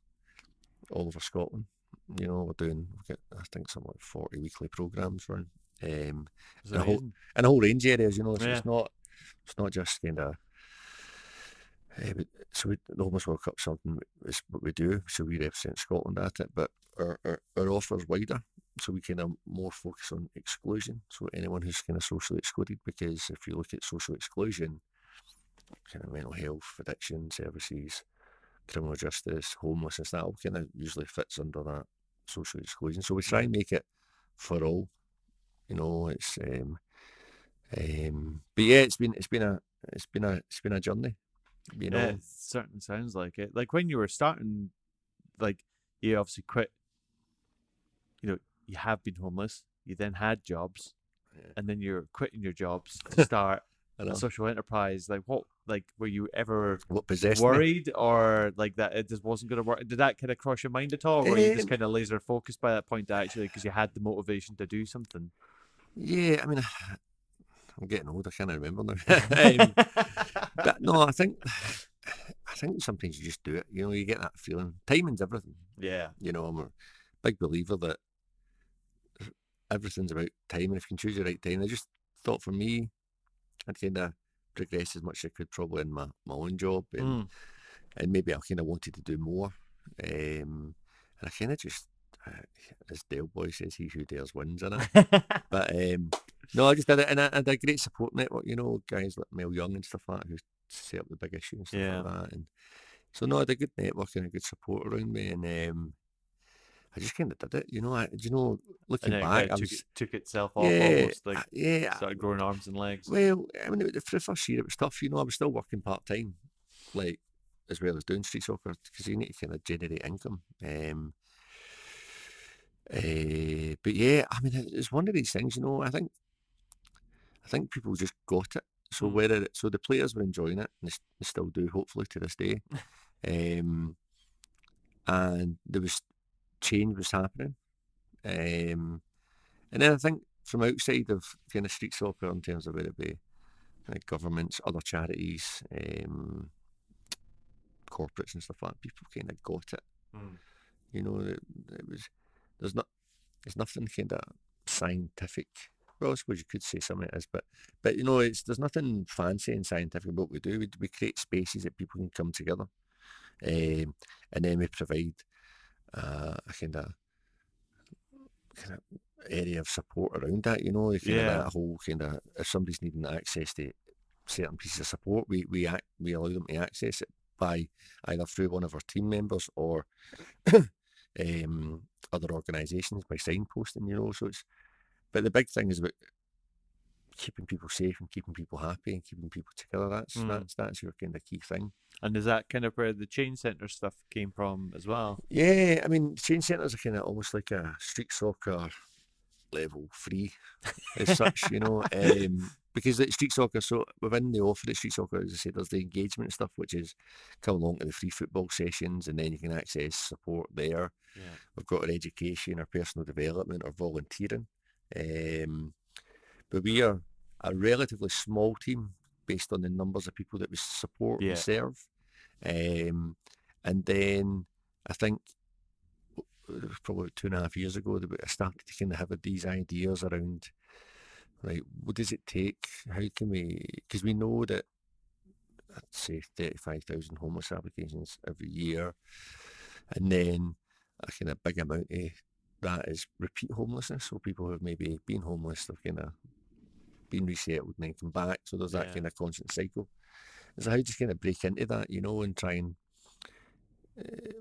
all over Scotland. We've got, I think, something like 40 weekly programmes run, in a whole range of areas, so it's not just kind of, so the Homeless World Cup something is what we do, so we represent Scotland at it, but our offer is wider, so we kind of more focus on exclusion, so anyone who's kind of socially excluded, because if you look at social exclusion, kind of mental health, addiction services, criminal justice, homelessness, that all kind of usually fits under that social exclusion. So we try and make it for all. It's but yeah, it's been a journey. It certainly sounds like it. Like when you were starting, like you obviously quit. You have been homeless. You then had jobs, and then you're quitting your jobs to start a social enterprise. Like what? Like were you ever worried or like that it just wasn't going to work? Did that kind of cross your mind at all, or were you just kind of laser focused by that point actually because you had the motivation to do something? Yeah, I mean, I'm getting old. I can't remember now. But no, I think sometimes you just do it. You get that feeling. Timing's everything. Yeah. I'm a big believer that everything's about time, and if you can choose the right time. I just thought for me, I'd kind of progress as much as I could probably in my own job, and maybe I kind of wanted to do more. And I kind of just, as Dale Boy says, he who dares wins, innit? But no, I just did it, and I had a great support network, guys like Mel Young and stuff like that, who set up the big issue and stuff like that. And so no, I had a good network and a good support around me, and I just kind of did it, looking back, took itself off almost, like started growing arms and legs. Well, I mean, for the first year it was tough, I was still working part-time, like, as well as doing street soccer, because you need to kind of generate income. But yeah, I mean, it's one of these things, I think people just got it. So so the players were enjoying it, and they still do, hopefully to this day. And there was change was happening. And then I think from outside of kind of street soccer, in terms of whether it be kind of governments, other charities, corporates and stuff like that, people kind of got it. You know, it was there's not there's nothing kind of scientific. Well, I suppose you could say some of it is, but you know, there's nothing fancy and scientific about what we do. We create spaces that people can come together, and then we provide a kind of area of support around that. You know, kind of that whole kind of, if somebody's needing access to certain pieces of support, we allow them to access it by either through one of our team members or other organisations by signposting. You know, so it's. But the big thing is about keeping people safe and keeping people happy and keeping people together. That's your kind of key thing. And is that kind of where the change centre stuff came from as well? Yeah, I mean, change centres are kind of almost like a street soccer level 3 as such, you know, because the street soccer, so within the offer at street soccer, as I said, there's the engagement stuff, which is come along to the free football sessions, and then you can access support there. We've got our education, our personal development, our volunteering. But we are a relatively small team based on the numbers of people that we support and serve. And then I think it was probably 2.5 years ago that I started to kind of have these ideas around, right, what does it take? How can we, because we know that, I'd say 35,000 homeless applications every year, and then a kind of big amount of that is repeat homelessness, so people who have maybe been homeless, they've kind of been resettled and then come back, so there's that kind of constant cycle. So how do you kind of break into that, you know, and try and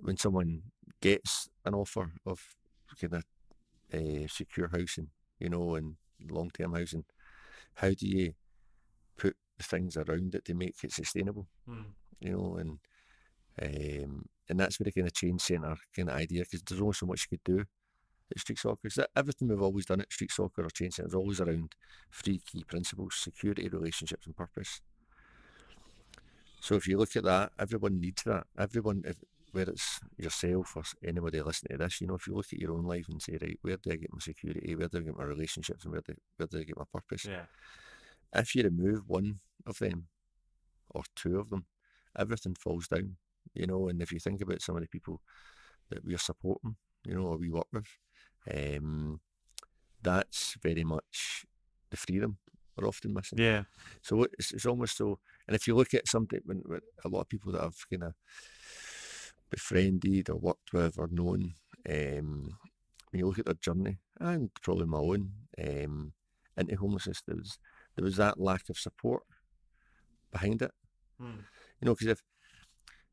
when someone gets an offer of kind of secure housing, you know, and long-term housing, how do you put the things around it to make it sustainable, you know, and that's where the kind of change centre kind of idea, because there's only so much you could do at street soccer. So everything we've always done at street soccer or change centre is always around 3 key principles: security, relationships and purpose. So if you look at that, everyone needs that. Everyone, whether it's yourself or anybody listening to this, you know, if you look at your own life and say, right, where do I get my security? Where do I get my relationships? And where do I get my purpose? If you remove one of them or 2 of them, everything falls down, you know. And if you think about some of the people that we're supporting, you know, or we work with, that's very much the freedom we're often missing. So it's almost so. And if you look at something, when a lot of people that I've kind of befriended or worked with or known, when you look at their journey, and probably my own, into homelessness, there was that lack of support behind it. You know, because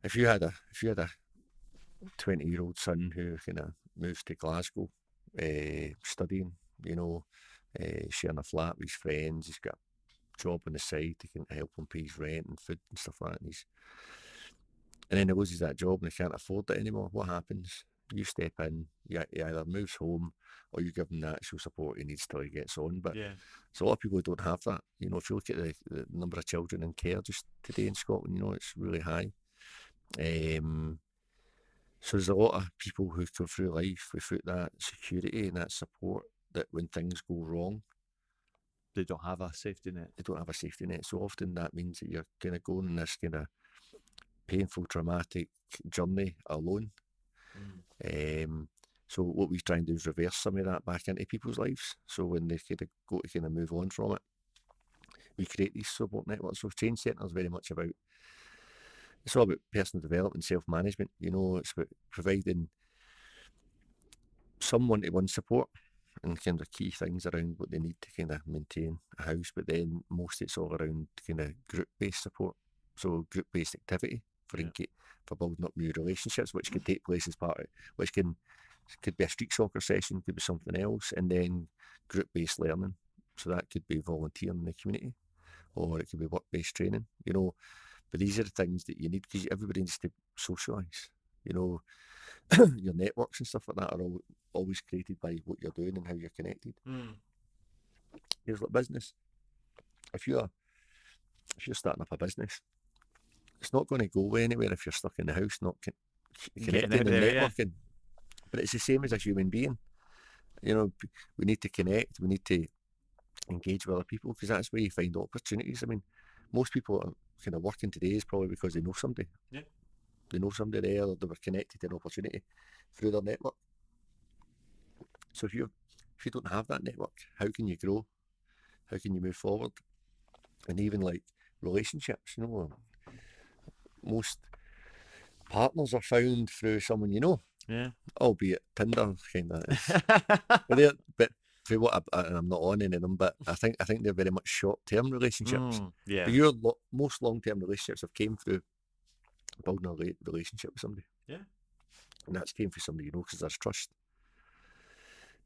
if you had a 20-year-old son who kind of moved to Glasgow, studying, you know, sharing a flat with his friends, he's got a job on the side to can help him pay his rent and food and stuff like that, and then he loses that job and he can't afford it anymore. What happens? You step in, he either moves home or you give him the actual support he needs till he gets on. But there's a lot of people who don't have that. You know, if you look at the number of children in care just today in Scotland, you know, it's really high. So there's a lot of people who go through life without that security and that support, that when things go wrong, they don't have a safety net. They don't have a safety net. So often that means that you're kind of going on this kind of painful, traumatic journey alone. So what we try and do is reverse some of that back into people's lives. So when they kind of go to kind of move on from it, we create these support networks. So Change Centre is very much about, it's all about personal development, self-management. You know, it's about providing some one-to-one support and kind of key things around what they need to kind of maintain a house, but then most it's all around kind of group-based support. So group-based activity for building up new relationships, which can take place as part of, which could be a street soccer session, could be something else, and then group-based learning. So that could be volunteering in the community, or it could be work-based training, you know. But these are the things that you need, because everybody needs to socialise, you know. Your networks and stuff like that are always created by what you're doing and how you're connected. Here's like business. If you're if you're starting up a business, it's not going to go anywhere if you're stuck in the house, not Getting connecting out and there, yeah. networking. But it's the same as a human being. You know, we need to connect. We need to engage with other people, because that's where you find opportunities. I mean, most people are kind of working today is probably because they know somebody. Yeah. They know somebody there, or they were connected to an opportunity through their network. So if you don't have that network, how can you grow? How can you move forward? And even like relationships, you know, most partners are found through someone you know, Yeah. albeit Tinder kind of. But for what and I'm not on any of them, but I think they're very much short-term relationships. Yeah. But your most long-term relationships have came through building a relationship with somebody. Yeah. And that's came through somebody you know, because there's trust.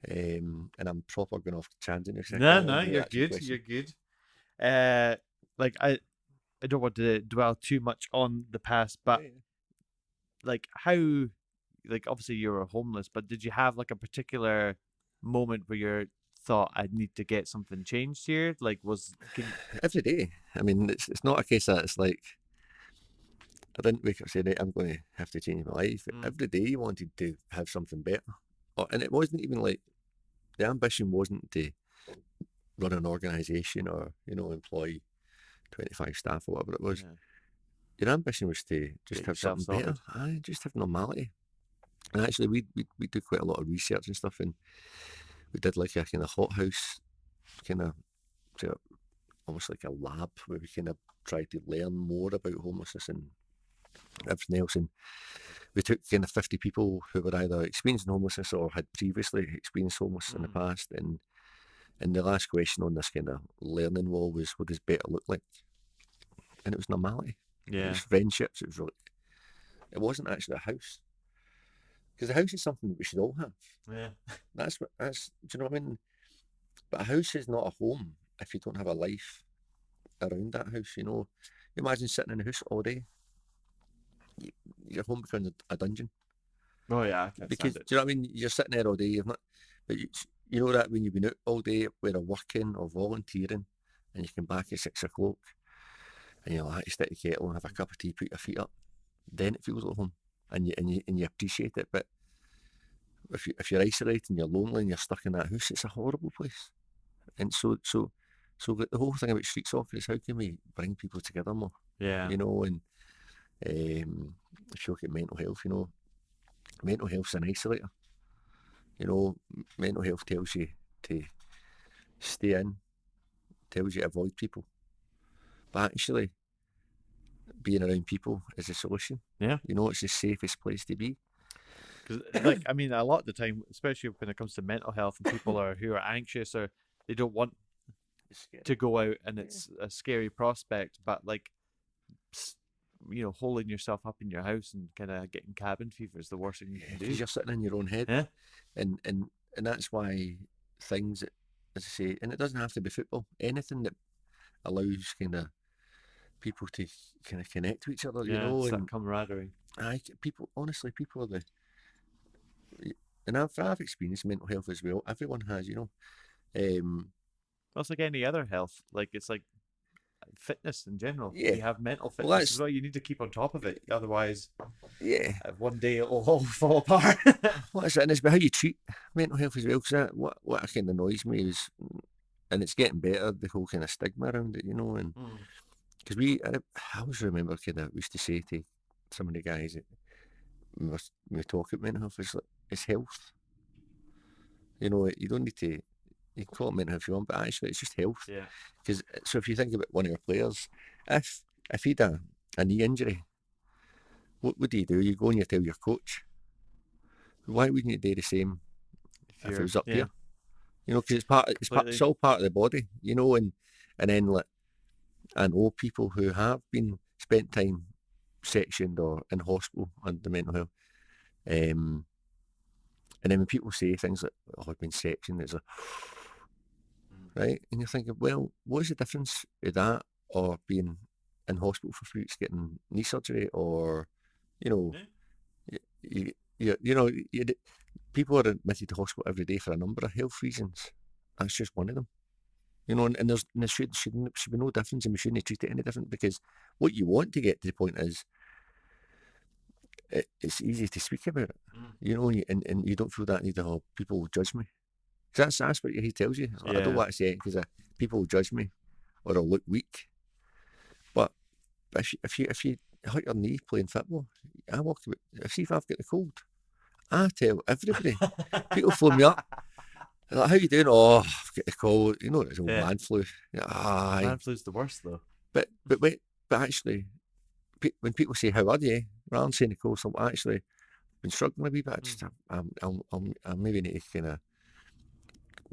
And I'm proper going off tangent here. No, you're good. You're good. Like I don't want to dwell too much on the past, but like how, like obviously you were homeless, but did you have like a particular moment where you thought I need to get something changed here? Like Every day. I mean, it's not a case that it's like I didn't wake up and say, right, I'm going to have to change my life. Every day you wanted to have something better. And it wasn't even like, the ambition wasn't to run an organisation or, you know, employ 25 staff or whatever it was. Yeah. Your ambition was to just Get have something yourself better. Just have normality. And actually, we did quite a lot of research and stuff, and we did like a kind of hothouse, kind of almost like a lab where we kind of tried to learn more about homelessness and everything else. And we took kind of 50 people who were either experiencing homelessness or had previously experienced homelessness in the past. And the last question on this kind of learning wall was, what does better look like? And it was normality. Yeah. It was friendships. It wasn't actually a house. Because a house is something that we should all have. Yeah. Do you know what I mean? But a house is not a home if you don't have a life around that house, you know. Imagine sitting in a house all day. Your home becomes a dungeon. Oh yeah, I can't Because, stand it. do you know what I mean? You're sitting there all day, you've not, but you know that when you've been out all day, whether working or volunteering, and you come back at 6 o'clock, and you're like, you stick the kettle and have a cup of tea, put your feet up, then it feels like home, and you appreciate it. But if you're isolated and you're lonely and you're stuck in that house, it's a horrible place. And so the whole thing about street soccer is, how can we bring people together more? Yeah. You know, and if you look at mental health, you know, mental health's an isolator. You know, mental health tells you to stay in, tells you to avoid people. But actually, being around people is a solution. Yeah. You know, it's the safest place to be. Because like I mean, a lot of the time, especially when it comes to mental health, and people who are anxious or they don't want to go out, and it's a scary prospect. But like, you know, holding yourself up in your house and kind of getting cabin fever is the worst thing you can do. Because you're sitting in your own head. Yeah. And that's why things that, as I say, and it doesn't have to be football, anything that allows kind of people to kind of connect to each other, you know, it's and that camaraderie. people, honestly, people are and I've experienced mental health as well. Everyone has, you know. Well, it's like any other health. Like it's like fitness in general. Yeah. You have mental Well, fitness as well. You need to keep on top of it. Otherwise, yeah, one day it'll all fall apart. well, that's it, and it's about how you treat mental health as well. Because what kind of annoys me is, and it's getting better, the whole kind of stigma around it, you know. And because I always remember kind of we used to say to some of the guys that we talk about mental health, it's health. You know, you don't need to. You can call it mental health if you want, but actually it's just health. Yeah. Because so if you think about one of your players, if he'd a knee injury, what do? You go and you tell your coach. Why wouldn't you do the same if it was up here? You know, because it's all part of the body. You know, and then like, I know people who have been spent time sectioned or in hospital under mental health. And then when people say things like, "Oh, I've been sectioned," it's like, right? And you're thinking, well, what's the difference with that or being in hospital for 3 weeks getting knee surgery, or, you know, people are admitted to hospital every day for a number of health reasons. That's just one of them. You know, and there should be no difference, and we shouldn't treat it any different, because what you want to get to the point is it's easy to speak about it. You know, and you don't feel that need of people will judge me. Because that's what he tells you. I don't want to say it because people will judge me or I'll look weak. But if you hurt your knee playing football, I walk about. If I've got the cold, I tell everybody. People phone me up. They're like, how you doing? Oh, I've got the cold. You know, it's old man flu. Aye. Man flu's the worst though. But actually, when people say how are you, rather than saying the cold, so actually been struggling a wee bit. I just I maybe need to kind of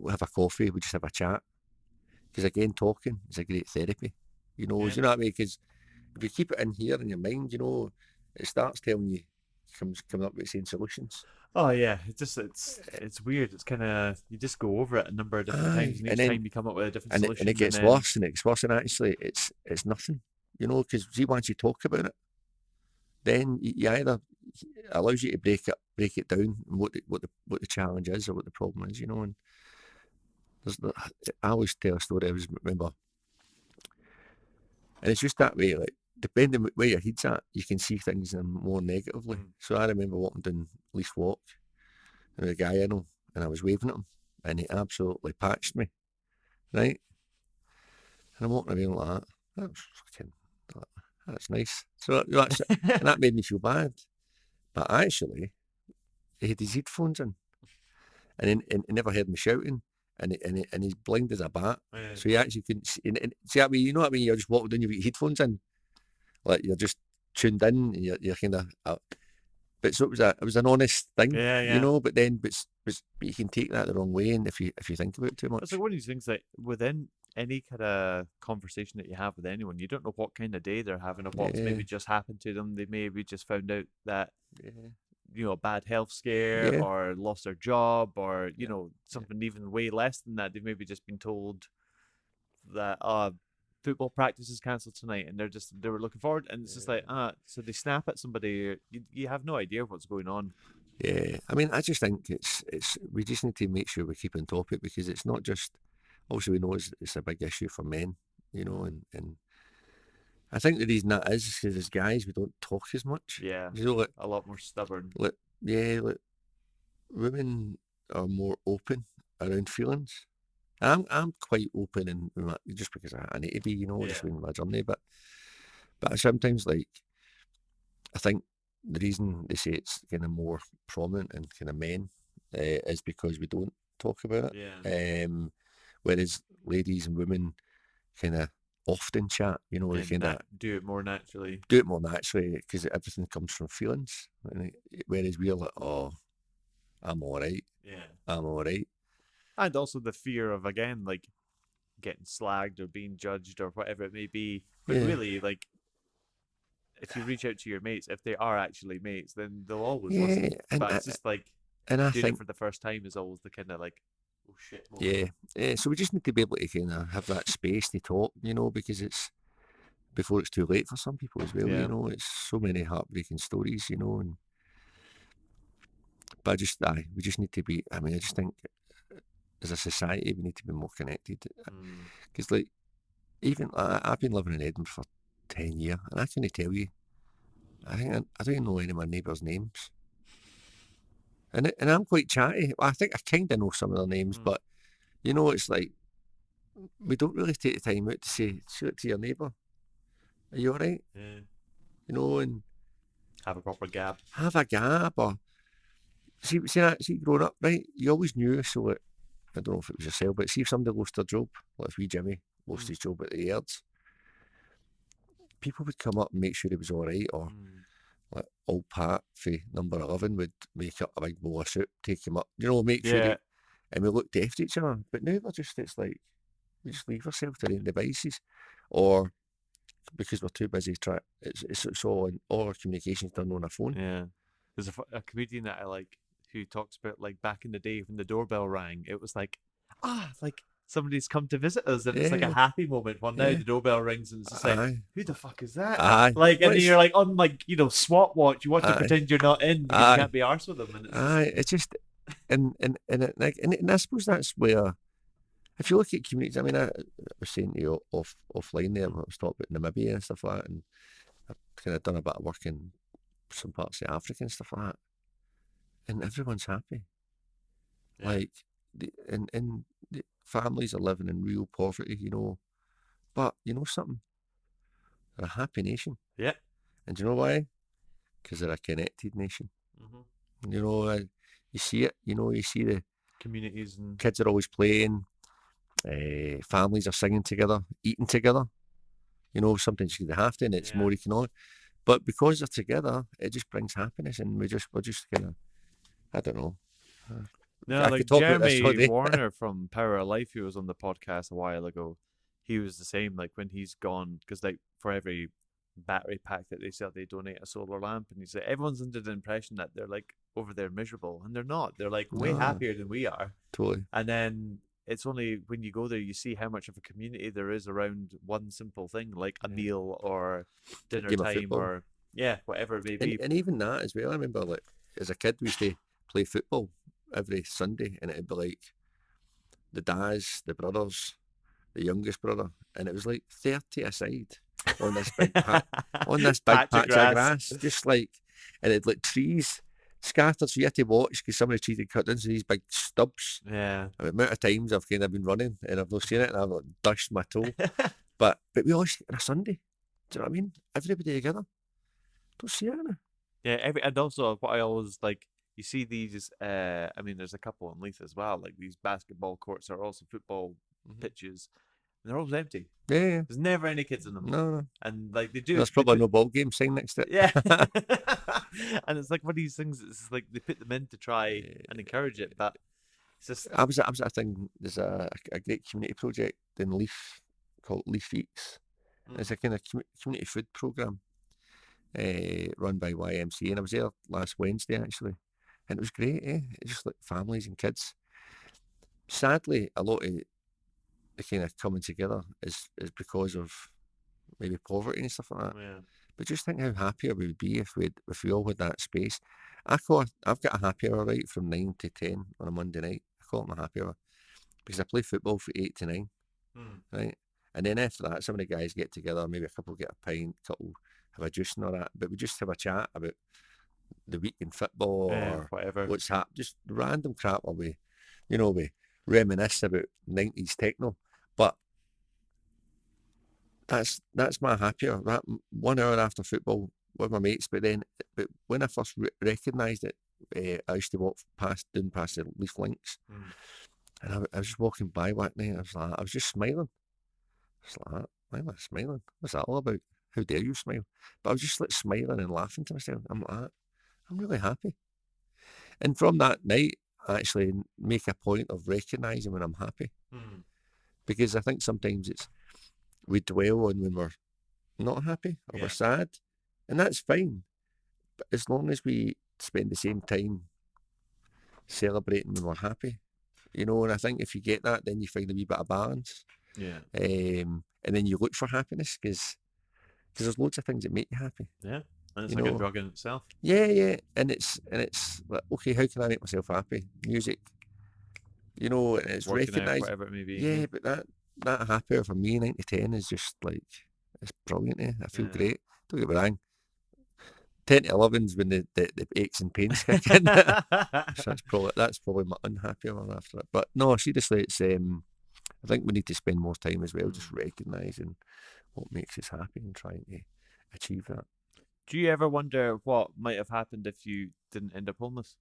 have a coffee. We just have a chat. Because again, talking is a great therapy. You know, you know what I mean? Because if you keep it in here in your mind, you know, it starts telling you, coming up with saying solutions. Oh yeah, it's weird. It's kind of, you just go over it a number of different times, and each time you come up with a different solution. And it gets worse, and it gets worse, and actually it's nothing. You know, because see, once you talk about it, then you either allows you to break it down, and what the challenge is or what the problem is. You know, and I always tell a story. I always remember, and it's just that way. Like, depending where your head's at, you can see things more negatively. So I remember walking down Leaf Walk, and a guy I know, and I was waving at him, and he absolutely patched me, right? And I'm walking around like that. That's nice. So that's and that made me feel bad. But actually, he had his headphones in, and he never heard me shouting, and he's blind as a bat. So he actually couldn't see. And see, I mean, you know what I mean? You're just walking down, you've got headphones in, like you're just tuned in. You're kind of. But so it was an honest thing, you know. But you can take that the wrong way, and if you think about it too much. It's like one of these things that within any kind of conversation that you have with anyone, you don't know what kind of day they're having or what's maybe just happened to them. They maybe just found out that a bad health scare or lost their job, or something even way less than that. They've maybe just been told that football practice is cancelled tonight, and they were looking forward, and it's just like so they snap at somebody. You have no idea what's going on. Yeah, I mean, I just think it's we just need to make sure we keep on top of it, because it's not just. Also, we know it's a big issue for men, you know, and I think the reason that is because as guys we don't talk as much. Yeah, a lot more stubborn. Women are more open around feelings. I'm quite open, and just because I need to be, you know, just in my journey. But I sometimes I think the reason they say it's kind of more prominent in kind of men is because we don't talk about it. Yeah. Whereas ladies and women kind of often chat, you know, they kind of do it more naturally. Because everything comes from feelings. Whereas we're like, oh, I'm all right. Yeah. I'm all right. And also the fear of, again, like getting slagged or being judged or whatever it may be. But really, like, if you reach out to your mates, if they are actually mates, then they'll always listen. But it's just like, and I think it for the first time is always the kind of like, oh shit moment. Yeah. So we just need to be able to kind of have that space to talk, you know, because it's before it's too late for some people as well. You know, it's so many heartbreaking stories, you know, but we just need to be. I mean, I just think as a society we need to be more connected, because like even I've been living in Edinburgh for 10 years, and I can't tell you, I don't even know any of my neighbours' names. And I'm quite chatty. I think I kind of know some of their names, but you know, it's like we don't really take the time out to say to your neighbour, "Are you all right?" Yeah. You know, and have a proper gab. Have a gab, or see growing up, right? You always knew. So like, I don't know if it was yourself, but see if somebody lost their job, like if wee Jimmy lost his job at the Yards, people would come up and make sure he was all right, or. Like old Pat for number 11 would make up a big bowl of soup, take him up, you know, make sure and we looked after each other. But now it's like we just leave ourselves to our own devices, or because we're too busy it's all our communication's done on a phone. Yeah, there's a comedian that I like who talks about, like, back in the day when the doorbell rang, it was like like somebody's come to visit us, and it's like a happy moment. Well, now the doorbell rings and it's just like, who the fuck is that? Like, and then you're like on, like, you know, SWAT watch. You want to pretend you're not in because you can't be arsed with them. And it's just and I suppose that's where if you look at communities, I mean, I was saying to you offline there, I was talking about Namibia and stuff like that, and I've kind of done a bit of work in some parts of Africa and stuff like that, and everyone's happy. Yeah. Like, the families are living in real poverty, but you know something? They're a happy nation. Yeah. And do you know why? Because they're a connected nation. Mm-hmm. You see it, you see the Communities and kids are always playing, families are singing together, eating together. Sometimes they have to, and it's more economic. But because they're together, it just brings happiness, and we're just kind of, I don't know. no, I like could talk about this all Jeremy day. Warner from Power of Life, who was on the podcast a while ago. He was the same. Like when he's gone, because like for every battery pack that they sell, they donate a solar lamp, and he's like, everyone's under the impression that they're like over there miserable, and they're not. They're like way No, happier than we are. totally. And then it's only when you go there you see how much of a community there is around one simple thing, like a meal or dinner Game of time football. or whatever it may And, be. and even that as well. I remember, like, as a kid, we used to play football every Sunday, and it'd be like the dads, the brothers, the youngest brother, and it was like 30 aside on this big Patch of patch of grass, just like, and it like trees scattered, so you had to watch because somebody tried to cut into these big stubs. Yeah. The amount of times I've kind of been running and I've not seen it, and I've like, dushed my toe. But we always on a Sunday. Do you know what I mean? Everybody together. Don't see it now. Yeah, and also what I always like, you see these. I mean, there's a couple in Leith as well. Like these basketball courts are also football pitches, and they're always empty. Yeah. There's never any kids in them. No. And like they do. There's probably no ball game sign next to it. Yeah. And it's like one of these things. It's like they put them in to try and encourage it, but it's just. I was at a thing. There's a great community project in Leith called Leith Eats. It's a kind of community food program run by YMCA, and I was there last Wednesday actually, and it was great. It's just like families and kids. Sadly, a lot of the kind of coming together is because of maybe poverty and stuff like that. Yeah. But just think how happier we would be if we all had that space. I've got a happy hour right from 9 to 10 on a Monday night. I call it my happy hour because I play football from 8 to 9, right? And then after that, some of the guys get together, maybe a couple get a pint, a couple have a juice and all that, but we just have a chat about the week in football or whatever. what's happened, just random crap where we reminisce about 90s techno. But that's my happy hour. That 1 hour after football with my mates. But when I first recognised it, I used to walk past the Leaf Links, and I was just walking by one night. I was just smiling. I was like, why am I smiling? What's that all about? How dare you smile? But I was just like smiling and laughing to myself. I'm like, I'm really happy. And from that night, I actually make a point of recognising when I'm happy, because I think sometimes we dwell on when we're not happy or we're sad, and that's fine. But as long as we spend the same time celebrating when we're happy, and I think if you get that, then you find a wee bit of balance. Yeah. And then you look for happiness because there's loads of things that make you happy. Yeah. And it's like a drug in itself. Yeah. And it's like, okay, how can I make myself happy? Music. And it's recognised. Whatever it may be. Yeah, but that happy hour for me, 9 to 10, is just like, it's brilliant. I feel great. Don't get me wrong. 10 to 11's when the aches and pains kick in. So that's probably my unhappy hour after it. But no, seriously, it's I think we need to spend more time as well, just recognising what makes us happy and trying to achieve that. Do you ever wonder what might have happened if you didn't end up homeless?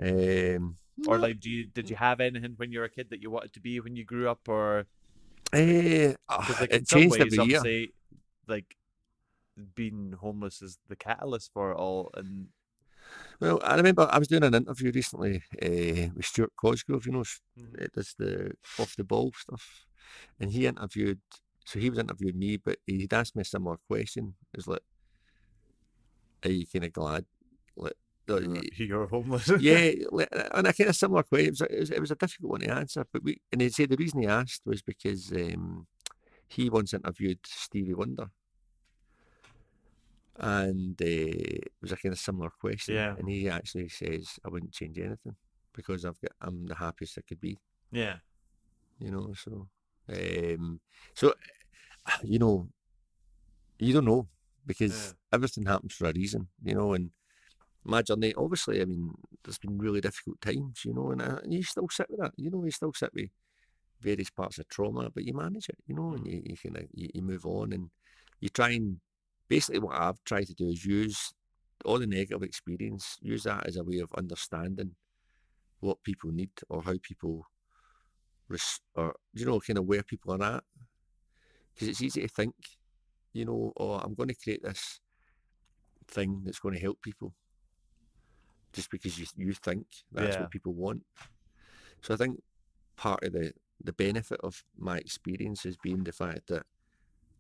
Or like, did you have anything when you were a kid that you wanted to be when you grew up, or? Because like in it some changed ways, every year. obviously, like being homeless is the catalyst for it all. And well, I remember I was doing an interview recently with Stuart Cosgrove. It does the off the ball stuff, and he was interviewing me, but he'd asked me a similar question. It was like, are you kind of glad? Like, you're homeless. Yeah, and a kind of similar question. It was a difficult one to answer, and he said the reason he asked was because he once interviewed Stevie Wonder, and it was a kind of similar question. Yeah. And he actually says, I wouldn't change anything because I'm the happiest I could be. Yeah. you know. So you know, you don't know Yeah. because everything happens for a reason, you know. And my journey, obviously, I mean, there's been really difficult times, you know, and you still sit with that, you know, you still sit with various parts of trauma, but you manage it, you know, and Mm. you kind of you move on and you try and basically what I've tried to do is use all the negative experience, use that as a way of understanding what people need or how people or you know kind of where people are at because it's easy to think, you know, oh, I'm going to create this thing that's going to help people just because you think that's Yeah. what people want. So I think part of the benefit of my experience has been the fact that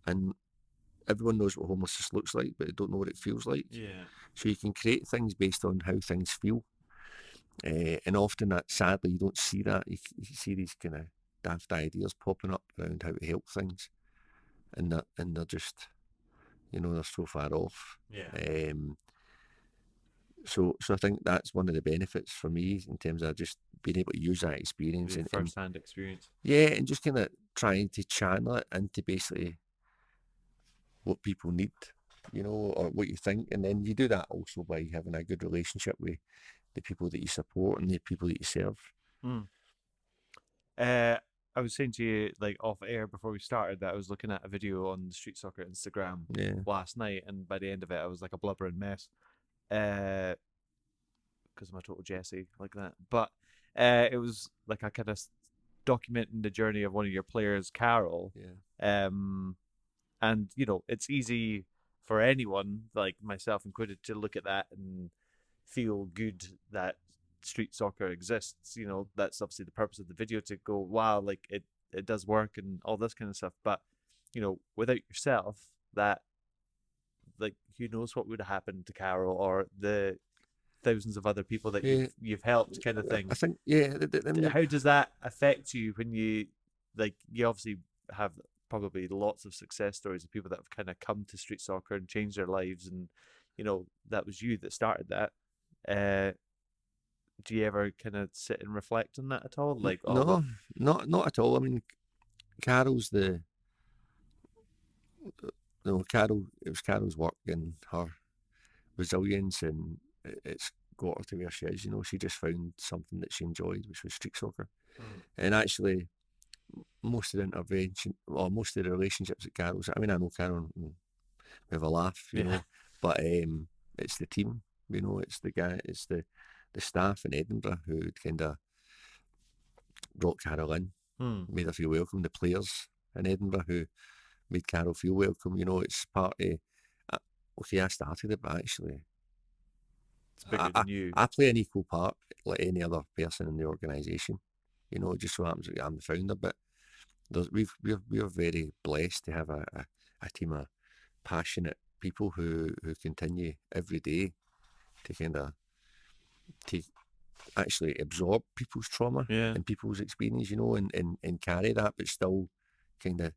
and everyone knows what homelessness looks like, but they don't know what it feels like. Yeah. So you can create things based on how things feel, and often that sadly you don't see that. You see these kind of daft ideas popping up around how to help things, and they're just you know they're so far off. Yeah. Um, so I think that's one of the benefits for me in terms of just being able to use that experience The and first-hand experience. yeah, and just kind of trying to channel it into basically what people need, you know, or what you think, and then you do that also by having a good relationship with the people that you support and the people that you serve. Mm. Uh, I was saying to you like off air before we started that I was looking at a video on the Street Soccer Instagram Yeah, last night, and by the end of it, I was like a blubbering mess. Because I'm a total Jesse like that. But it was like a kind of documenting the journey of one of your players, Carol. yeah, Um, and it's easy for anyone like myself included to look at that and feel good that street soccer exists. That's obviously the purpose of the video, to go, wow, like it does work and all this kind of stuff. But without yourself, that, like, who knows what would have happened to Carol or the thousands of other people that you've yeah. you've helped, kind of thing. I think yeah. I mean, How does that affect you when you obviously have probably lots of success stories of people that have kind of come to street soccer and changed their lives, and that was you that started that. uh do you ever kind of sit and reflect on that at all, like, oh no, well? not at all. I mean, Carol's the no Carol. It was Carol's work and her resilience, and it's got her to where she is. You know, she just found something that she enjoyed, which was street soccer. Mm. And actually, most of the intervention, or most of the relationships that Carol's. I mean, I know Carol. We have a laugh, you Yeah. know, but it's the team. You know, it's the guy. It's the staff in Edinburgh who kind of brought Carol in, Hmm. made her feel welcome. The players in Edinburgh who made Carol feel welcome. You know, it's part of. Uh, okay, I started it, but actually, It's I, bigger I, than you. I play an equal part like any other person in the organisation. You know, it just so happens that I'm the founder, but we're very blessed to have a team of passionate people who continue every day to kind of take actually absorb people's trauma Yeah. and people's experience, you know, and carry that, but still kind of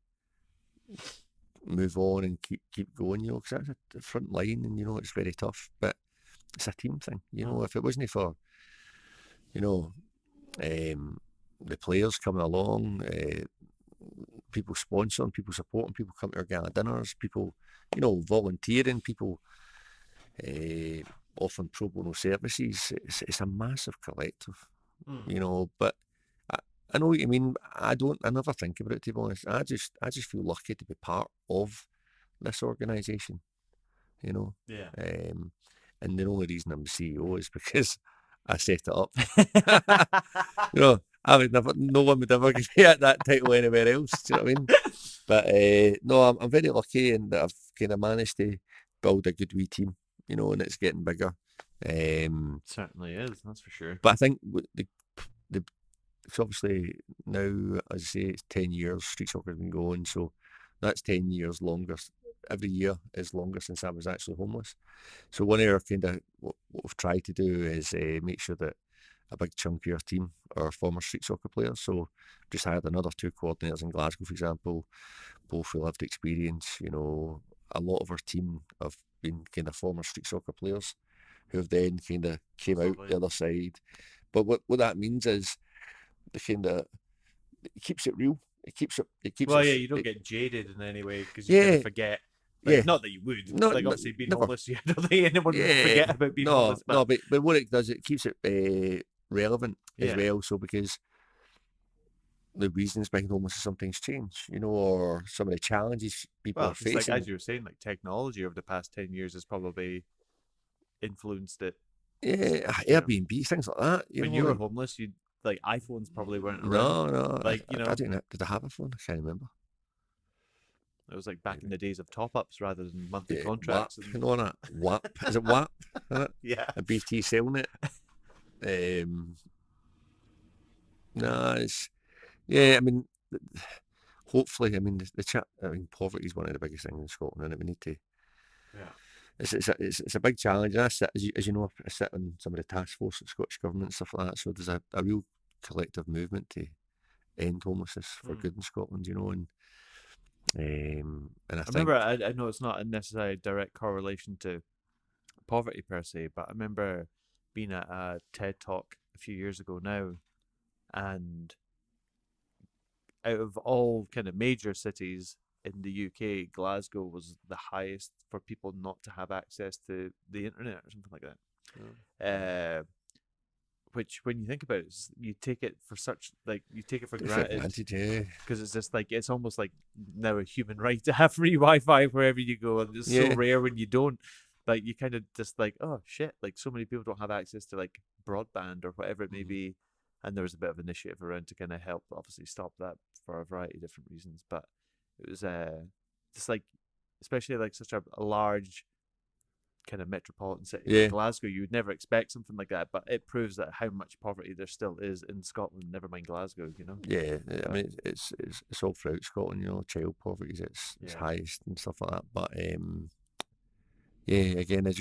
move on and keep going, you know, because that's the front line, and you know it's very tough, but it's a team thing, you know. Mm. If it wasn't for you know um, the players coming along, people sponsoring, people supporting, people coming to our gala dinners, people you know volunteering, people uh, offering pro bono services, it's a massive collective, Mm. you know. But I, I know what you mean. I never think about it, to be honest. I just feel lucky to be part of this organisation, you know. Yeah. Um, and the only reason I'm CEO is because I set it up. You know, I would never, no one would ever get that title anywhere else. Do you know what I mean? But no, I'm very lucky and that I've kind of managed to build a good wee team, you know, and it's getting bigger. Certainly is, that's for sure. But I think the it's obviously now, as I say, it's 10 years Street Soccer's been going, so that's 10 years longer. Every year is longer since I was actually homeless. So one of our kind of what we've tried to do is make sure that a big chunk of our team are former street soccer players. So just hired another two coordinators in Glasgow, for example, both with lived experience. You know, a lot of our team have been kind of former street soccer players who have then kind of came That's out lovely. the other side. But what that means is the kind of it keeps it real. It keeps it. It keeps Well, it. yeah, you don't It, get jaded in any way because you kind of yeah, forget. yeah. Like, not that you would. No, Like, obviously, being never. homeless, I don't think anyone would Yeah, forget about being no, homeless. no. But But what it does, it keeps it relevant as yeah, well. So because the reasons behind homelessness sometimes change, or some of the challenges people well, are it's like as facing. you were saying, like technology over the past 10 years has probably influenced it. Yeah, You know, Airbnb, things like that. when you were homeless, you like iPhones probably weren't around. No, Like, I don't know. Did I have a phone? I can't remember. it was like back in the days of top ups rather than monthly Yeah, WAP, contracts. And that. WAP. Is it WAP? Is it? yeah, A BT selling it. No, it's yeah. I mean, hopefully, I mean the chat. I mean, poverty is one of the biggest things in Scotland, and we need to. yeah. It's a big challenge, and I sit, as you know, I sit on some of the task force at Scottish Government and stuff like that. So there's a real collective movement to end homelessness for Mm. good in Scotland, and I I think remember. I know it's not a necessarily direct correlation to poverty per se, but I remember being at a TED talk a few years ago now, and out of all kind of major cities in the UK, Glasgow was the highest for people not to have access to the internet or something like that. Uh, which, when you think about it, you take it for such like you take it for for granted advantage, yeah, because it's just like it's almost like now a human right to have free Wi-Fi wherever you go, and it's so yeah, rare when you don't. Like you kind of just like, oh shit, like so many people don't have access to like broadband or whatever it may mm-hmm. be, and there was a bit of initiative around to kind of help, obviously stop that for a variety of different reasons. But it was just like, especially like such a large kind of metropolitan city like Yeah, Glasgow, you would never expect something like that, but it proves that how much poverty there still is in Scotland, never mind Glasgow. yeah. I But mean, it's all throughout Scotland, child poverty is its yeah, highest and stuff like that. But yeah, again, I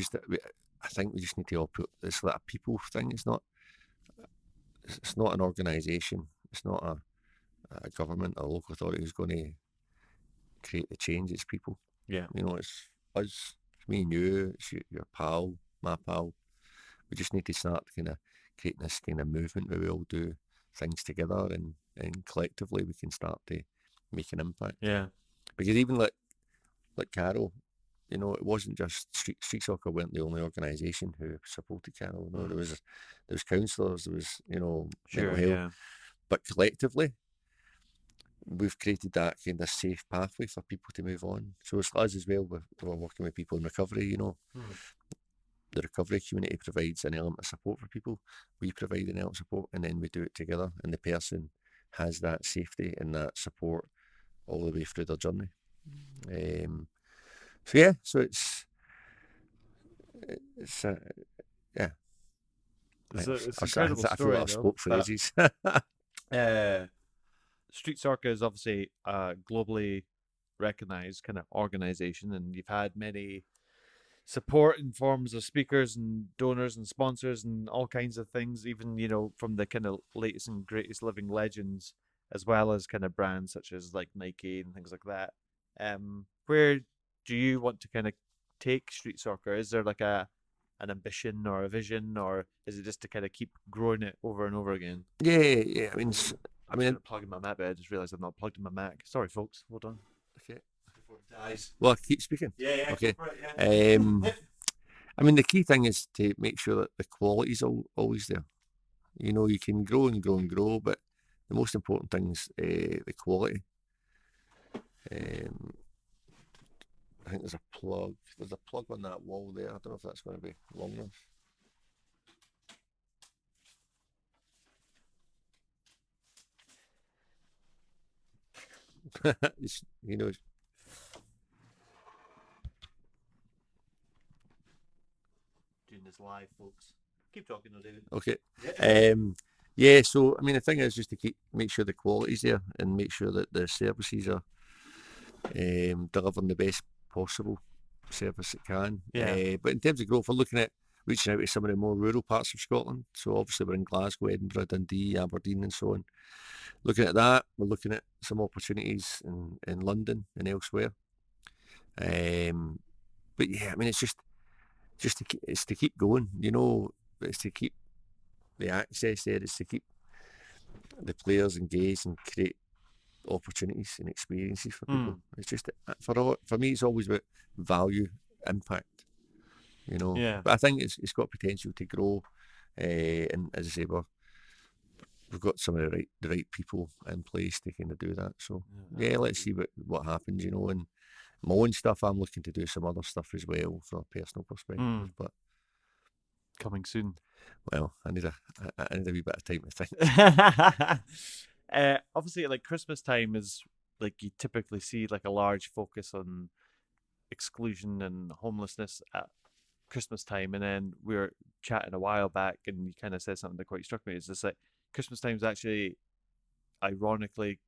think we just need to all put it's like a people thing. It's not an organisation. It's not a government or a local authority who's going to create the change. It's people. yeah, It's us, it's me and you, it's your pal, my pal. We just need to start kind of creating this kind of movement where we all do things together and collectively we can start to make an impact. yeah. Because even like Carol, it wasn't just street soccer weren't the only organisation who supported Carol. There Mm. was counsellors, there was mental Sure, health, yeah. but collectively we've created that kind of safe pathway for people to move on. So it's us as well. We're working with people in recovery. Mm. The recovery community provides an element of support for people. We provide an element of support, and then we do it together. And the person has that safety and that support all the way through their journey. So yeah, so it's yeah. It's an I incredible feel like story I've though. spoke phrases. Uh, Street Soccer is obviously a globally recognized kind of organization, and you've had many support in forms of speakers and donors and sponsors and all kinds of things, even from the kind of latest and greatest living legends, as well as kind of brands such as like Nike and things like that. Where do you want to kind of take street soccer? Is there like an ambition or a vision, or is it just to kind of keep growing it over and over again? Yeah. I'm just gonna plug in my Mac, but I just realised I've not plugged in my Mac. Sorry, folks. Hold on. Okay. Before it dies. Well, keep speaking. Yeah, Okay. go for it, yeah. The key thing is to make sure that the quality's always there. You can grow and grow and grow, but the most important thing is the quality. Um, I think there's a plug. There's a plug on that wall there. I don't know if that's going to be long enough. You know, Doing this live, folks. Keep talking, though, David. okay. Yeah. Yeah. So the thing is just to make sure the quality's there and make sure that the services are delivering the best possible service it can. Yeah. But in terms of growth, we're looking at reaching out to some of the more rural parts of Scotland. So obviously we're in Glasgow, Edinburgh, Dundee, Aberdeen, and so on. Looking at that, we're looking at some opportunities in London and elsewhere. But yeah, it's it's to keep going. It's to keep the access there. It's to keep the players engage and create opportunities and experiences for people. It's just for me, it's always about value, impact. Yeah. But I think it's got potential to grow, and as I say, we've got some of the right people in place to kind of do that. So yeah, let's see what happens. And my own stuff, I'm looking to do some other stuff as well from a personal perspective. But coming soon. Well, I need a wee bit of time to think. Obviously, like Christmas time is like you typically see like a large focus on exclusion and homelessness at Christmas time, and then we were chatting a while back, and you kind of said something that quite struck me. Is this like Christmas time is actually, ironically,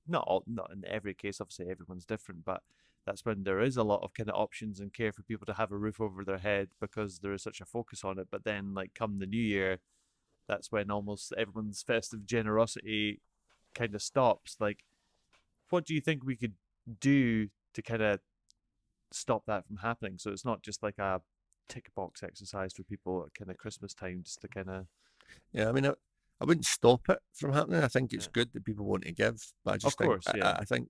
not in every case. Obviously, everyone's different, but that's when there is a lot of kind of options and care for people to have a roof over their head because there is such a focus on it. But then, like come the new year, that's when almost everyone's festive generosity kind of stops. Like, what do you think we could do to kind of stop that from happening? So it's not just like a tick box exercise for people at kind of Christmas time, just to kind of. Yeah, I mean, I wouldn't stop it from happening. I think it's good that people want to give, but I just think, I think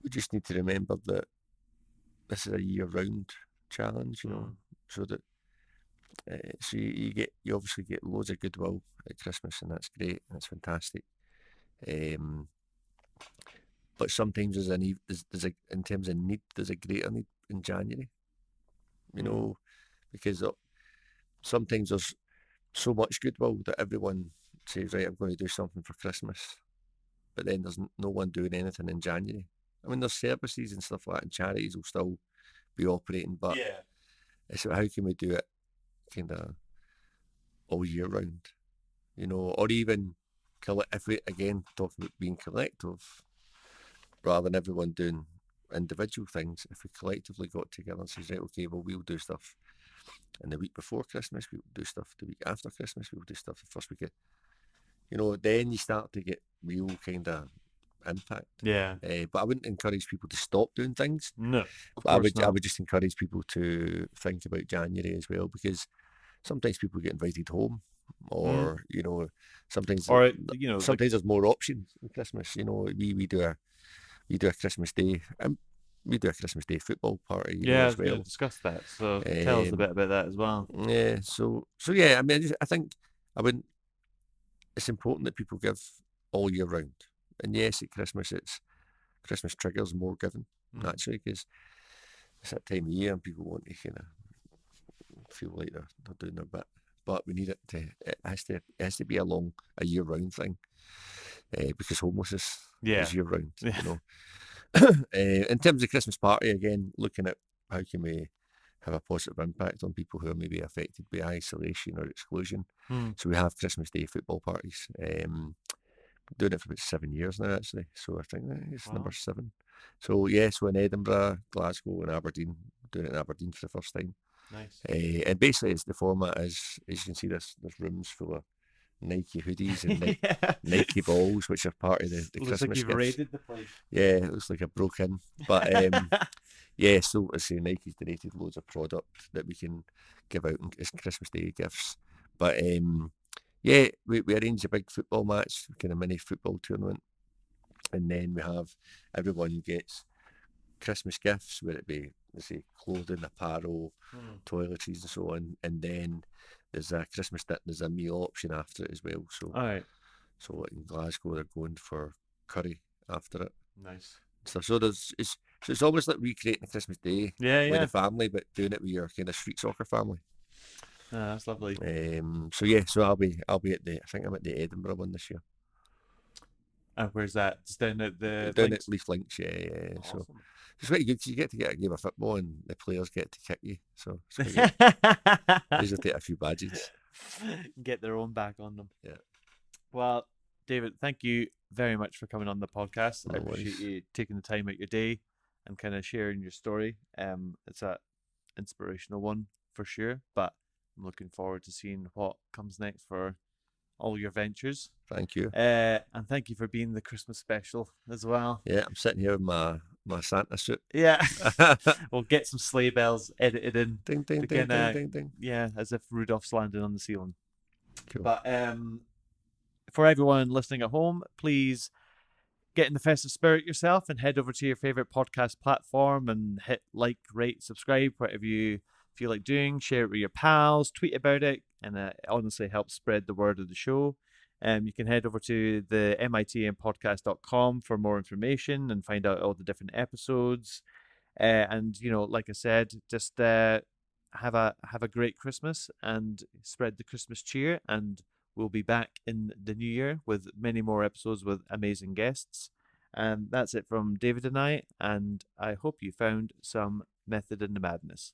we just need to remember that this is a year-round challenge, so that so you obviously get loads of goodwill at Christmas, and that's great, and it's fantastic. But sometimes there's a need, in terms of need, there's a greater need in January. Because sometimes there's so much goodwill that everyone says, right, I'm going to do something for Christmas, but then there's no one doing anything in January. I mean, there's services and stuff like that, and charities will still be operating, but it's about how can we do it kind of all year round, or even if we, again, talking about being collective, rather than everyone doing individual things, if we collectively got together and says, right, okay, well, we'll do stuff in the week before Christmas, we'll do stuff the week after Christmas, we'll do stuff the first week of, then you start to get real kind of impact. Yeah. But I wouldn't encourage people to stop doing things. No, of course not. I would just encourage people to think about January as well, because sometimes people get invited home, or sometimes, or sometimes like, there's more options in Christmas. We do a Christmas Day. We do a Christmas Day football party. As well. Discuss that. So tell us a bit about that as well. Yeah. So yeah. I mean, I think it's important that people give all year round. And yes, at Christmas, Christmas triggers more giving naturally, because it's that time of year and people want to kind of feel like they're doing their bit. But we need it has to be a year round thing, because homelessness is year round. In terms of Christmas party, again, looking at how can we have a positive impact on people who are maybe affected by isolation or exclusion. So we have Christmas Day football parties. Doing it for about 7 years now, actually. So I think it's number 7. So so in Edinburgh, Glasgow, and Aberdeen, doing it in Aberdeen for the first time. Nice. And basically, the format is, as you can see, there's rooms full of Nike hoodies and Nike balls, which are part of the looks Christmas like you've gifts. raided the place. Yeah, it looks like I broke in. But so I say Nike's donated loads of product that we can give out as Christmas Day gifts. But we arrange a big football match, kind of mini football tournament, and then we have everyone gets Christmas gifts, whether it be, let's say, clothing, apparel, toiletries, and so on. And then there's a meal option after it as well. So, so in Glasgow, they're going for curry after it. Nice. So it's almost like recreating a Christmas Day with the family, but doing it with your kind of street soccer family. That's lovely. So I'll be at I think I'm at the Edinburgh one this year. Where's that? Just down at the at Leaf Links, yeah. Awesome. So it's very good. You get to get a game of football, and the players get to kick you. So it's quite good. They just take a few badges. Get their own back on them. Yeah. Well, David, thank you very much for coming on the podcast. I appreciate you taking the time out your day and kind of sharing your story. It's an inspirational one for sure, but I'm looking forward to seeing what comes next for all your ventures. Thank you. And thank you for being the Christmas special as well. Yeah, I'm sitting here with my Santa suit. Yeah. We'll get some sleigh bells edited in. Ding, ding, ding, ding, ding, ding. Yeah, as if Rudolph's landing on the ceiling. Cool. But For everyone listening at home, please get in the festive spirit yourself and head over to your favorite podcast platform and hit like, rate, subscribe, whatever you feel like doing. Share it with your pals, tweet about it, and it honestly helps spread the word of the show. You can head over to the mitmpodcast.com for more information and find out all the different episodes. And like I said, just have a great Christmas and spread the Christmas cheer. And we'll be back in the new year with many more episodes with amazing guests. And that's it from David and I. And I hope you found some method in the madness.